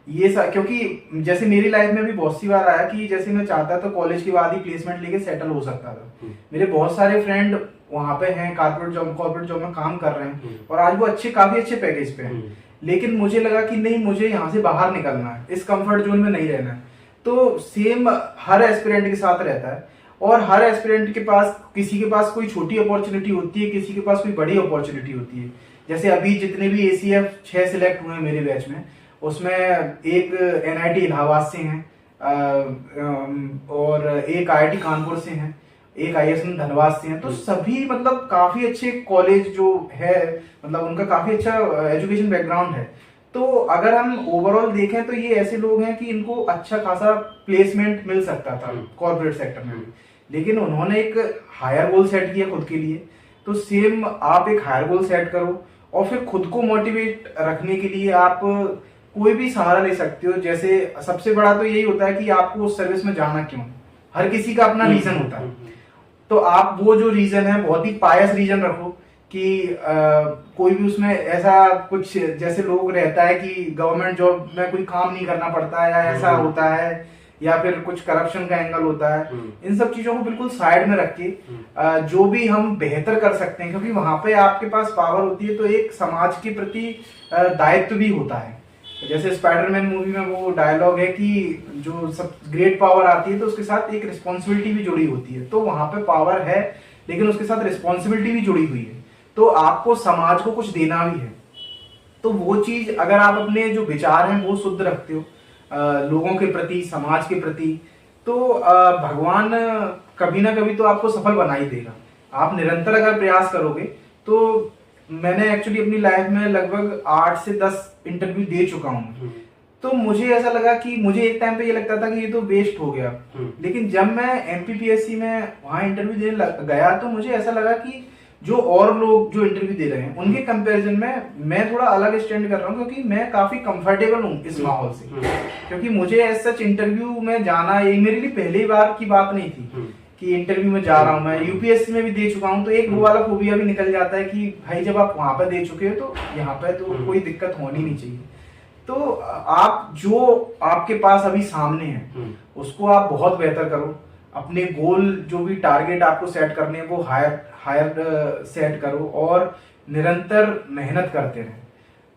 S1: क्योंकि जैसे मेरी लाइफ में भी बहुत सी बार आया कि जैसे मैं चाहता था कॉलेज के बाद ही प्लेसमेंट लेके सेटल हो सकता था। मेरे बहुत सारे फ्रेंड वहां पे हैं, कॉर्पोरेट जॉब में काम कर रहे हैं, और आज वो काफी अच्छे पैकेज पे हैं। लेकिन मुझे लगा कि नहीं, मुझे यहाँ से बाहर निकलना है, इस कंफर्ट जोन में नहीं रहना है। तो सेम हर एस्पिरेंट के साथ रहता है, और हर एस्पिरेंट के पास, किसी के पास कोई छोटी अपॉर्चुनिटी होती है, किसी के पास कोई बड़ी अपॉर्चुनिटी होती है। जैसे अभी जितने भी ACF 6 सिलेक्ट हुए हैं मेरे बैच में, उसमें एक NIT इलाहाबाद से हैं, और एक IIT कानपुर से हैं, एक ISM धनबाद से हैं। तो सभी मतलब काफी अच्छे कॉलेज जो है, मतलब उनका काफी अच्छा एजुकेशन बैकग्राउंड है। तो अगर हम ओवरऑल देखें तो ये ऐसे लोग हैं कि इनको अच्छा खासा प्लेसमेंट मिल सकता था कॉर्पोरेट सेक्टर में भी, लेकिन उन्होंने एक हायर गोल सेट किया खुद के लिए। तो सेम आप एक हायर गोल सेट करो, और फिर खुद को मोटिवेट रखने के लिए आप कोई भी सहारा ले सकते हो। जैसे सबसे बड़ा तो यही होता है कि आपको उस सर्विस में जाना क्यों, हर किसी का अपना रीजन होता है। तो आप वो जो रीजन है बहुत ही पायस रीजन रखो कि कोई भी उसमें ऐसा कुछ, जैसे लोग रहता है कि गवर्नमेंट जॉब में कोई काम नहीं करना पड़ता है या ऐसा होता है, या फिर कुछ करप्शन का एंगल होता है, इन सब चीजों को बिल्कुल साइड में रख के जो भी हम बेहतर कर सकते हैं, क्योंकि वहां पे आपके पास पावर होती है तो एक समाज के प्रति दायित्व भी होता है। जैसे स्पाइडरमैन मूवी में वो डायलॉग है कि जो सब ग्रेट पावर आती है तो उसके साथ एक रिस्पॉन्सिबिलिटी भी जुड़ी होती है, तो वहां पे पावर है लेकिन उसके साथ रिस्पॉन्सिबिलिटी भी जुड़ी हुई है, तो आपको समाज को कुछ देना भी है। तो वो चीज अगर आप अपने जो विचार हैं वो शुद्ध रखते हो लोगों के प्रति, समाज के प्रति, तो भगवान कभी ना कभी तो आपको सफल बना ही देगा। आप निरंतर अगर प्रयास करोगे तो मैंने एक्चुअली अपनी लाइफ में लगभग 8 से 10 इंटरव्यू दे चुका हूँ, तो मुझे ऐसा लगा कि मुझे एक टाइम पे ये लगता था कि ये तो वेस्ट हो गया, लेकिन जब मैं एमपीपीएससी में वहां इंटरव्यू देने गया तो मुझे ऐसा लगा कि जो और लोग जो इंटरव्यू दे रहे हैं उनके कंपैरिजन में मैं थोड़ा अलग स्टैंड कर रहा हूँ, क्योंकि मैं काफी कंफर्टेबल हूँ इस माहौल से। क्योंकि मुझे एज सच इंटरव्यू में जाना ये मेरे लिए पहली बार की बात नहीं थी कि इंटरव्यू में जा रहा हूँ। मैं यूपीएससी में भी दे चुका हूँ, तो एक वो वाला फोबिया भी निकल जाता है कि भाई जब आप वहां पर दे चुके हो तो यहाँ पे तो कोई दिक्कत होनी नहीं चाहिए। तो आप जो आपके पास अभी सामने है उसको आप बहुत बेहतर करो, अपने गोल जो भी टारगेट आपको सेट करने हैं वो हायर सेट करो और निरंतर मेहनत करते रहें,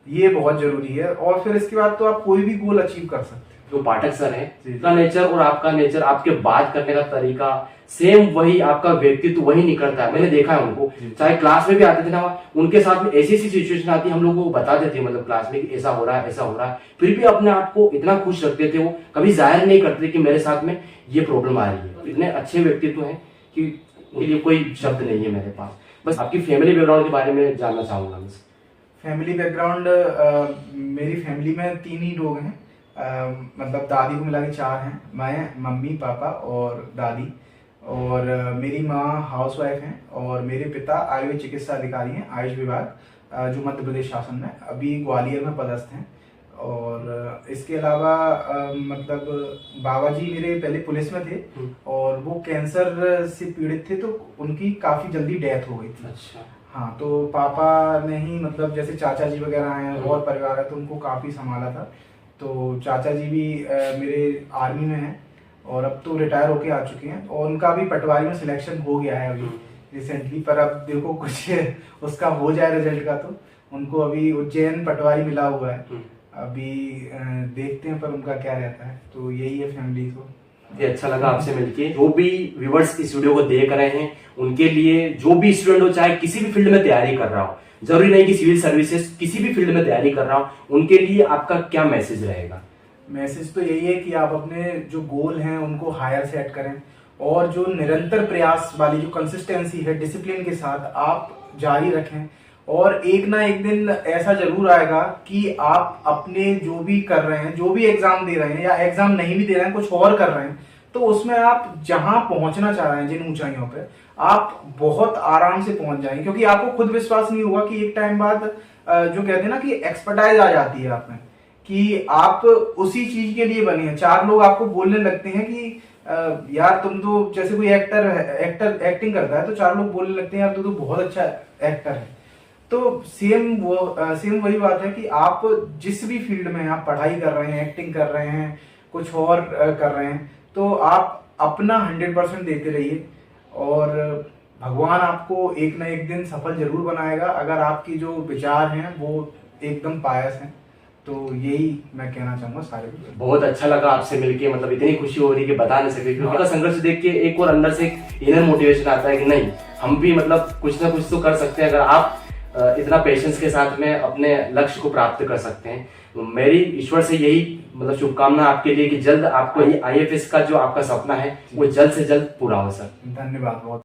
S1: ये बहुत जरूरी है। और फिर इसके बाद तो आप कोई भी गोल अचीव कर सकते हैं।
S2: जो पाठक सर है उनका नेचर और आपका नेचर, आपके बात करने का तरीका सेम वही, आपका व्यक्तित्व वही निकलता है। मैंने देखा है उनको, चाहे क्लास में भी आते थे ना, उनके साथ में ऐसी ऐसी सिचुएशन आती हम लोगों को बताते थे, मतलब क्लास में कि ऐसा हो रहा है ऐसा हो रहा है, फिर भी अपने आप को इतना खुश रखते थे, वो कभी जाहिर नहीं करते कि मेरे साथ में ये प्रॉब्लम आ रही है। इतने अच्छे व्यक्तित्व हैं कि उनके लिए कोई शब्द नहीं है मेरे पास। बस आपकी फैमिली बैकग्राउंड के बारे में जानना चाहूंगा।
S1: फैमिली बैकग्राउंड, मेरी फैमिली में 3 ही लोग हैं, मतलब दादी को मिला के 4 हैं, मैं, मम्मी, पापा और दादी। और मेरी माँ हाउसवाइफ हैं और मेरे पिता आयुर्वेद चिकित्सा अधिकारी हैं, आयुष विभाग, जो मध्य प्रदेश शासन में अभी ग्वालियर में पदस्थ हैं। और इसके अलावा मतलब बाबा जी मेरे पहले पुलिस में थे और वो कैंसर से पीड़ित थे, तो उनकी काफी जल्दी डेथ हो गई थी।
S2: अच्छा।
S1: हाँ, तो पापा ने ही, मतलब जैसे चाचा जी वगैरह हैं और परिवार है, तो उनको काफी संभाला था। तो चाचा जी भी मेरे आर्मी में हैं और अब तो रिटायर होके आ चुके हैं, और उनका भी पटवारी में सिलेक्शन हो गया है अभी रिसेंटली। पर अब देखो कुछ उसका हो जाए रिजल्ट का, तो उनको अभी उज्जैन पटवारी मिला हुआ है, अभी देखते हैं पर उनका क्या रहता है। तो यही है फैमिली को।
S2: ये अच्छा लगा आपसे मिलके। जो भी व्यूअर्स इस वीडियो को देख रहे हैं उनके लिए, जो भी स्टूडेंट हो, चाहे किसी भी फील्ड में तैयारी कर रहा हो, जरूरी नहीं कि सिविल सर्विसेज, किसी भी फील्ड में तैयारी कर रहा हो, उनके लिए आपका क्या मैसेज रहेगा?
S1: मैसेज तो यही है कि आप अपने जो गोल हैं उनको हायर सेट करें, और जो निरंतर प्रयास वाली जो कंसिस्टेंसी है, डिसिप्लिन के साथ आप जारी रखें, और एक ना एक दिन ऐसा जरूर आएगा कि आप अपने जो भी कर रहे हैं, जो भी एग्जाम दे रहे हैं या एग्जाम नहीं भी दे रहे हैं, कुछ और कर रहे हैं, तो उसमें आप जहां पहुंचना चाह रहे हैं, जिन ऊंचाइयों पे, आप बहुत आराम से पहुंच जाएंगे। क्योंकि आपको खुद विश्वास नहीं होगा कि एक टाइम बाद जो कहते हैं ना कि एक्सपर्टाइज आ जाती है आप में, कि आप उसी चीज के लिए बने हैं। 4 लोग आपको बोलने लगते हैं कि यार तुम तो, जैसे कोई एक्टर एक्टिंग करता है तो 4 लोग बोलने लगते हैं यार तू तो बहुत अच्छा एक्टर है। तो सेम वही बात है कि आप जिस भी फील्ड में आप पढ़ाई कर रहे हैं, एक्टिंग कर रहे हैं, कुछ और कर रहे हैं, तो आप अपना 100% देते रहिए, और भगवान आपको एक ना एक दिन सफल जरूर बनाएगा, अगर आपकी जो विचार हैं वो एकदम पायस हैं। तो यही मैं कहना चाहूंगा सारे।
S2: बहुत अच्छा लगा आपसे मिलके, मतलब इतनी खुशी हो रही कि बता नहीं सकते, क्योंकि आपका संघर्ष देख के एक और अंदर से इनर मोटिवेशन आता है कि नहीं, हम भी मतलब कुछ ना कुछ तो कर सकते हैं, अगर आप इतना पेशेंस के साथ में अपने लक्ष्य को प्राप्त कर सकते हैं। तो मेरी ईश्वर से यही मतलब शुभकामना आपके लिए कि जल्द आपको ये IAFS का जो आपका सपना है वो जल्द से जल्द पूरा हो सर।
S1: धन्यवाद बहुत।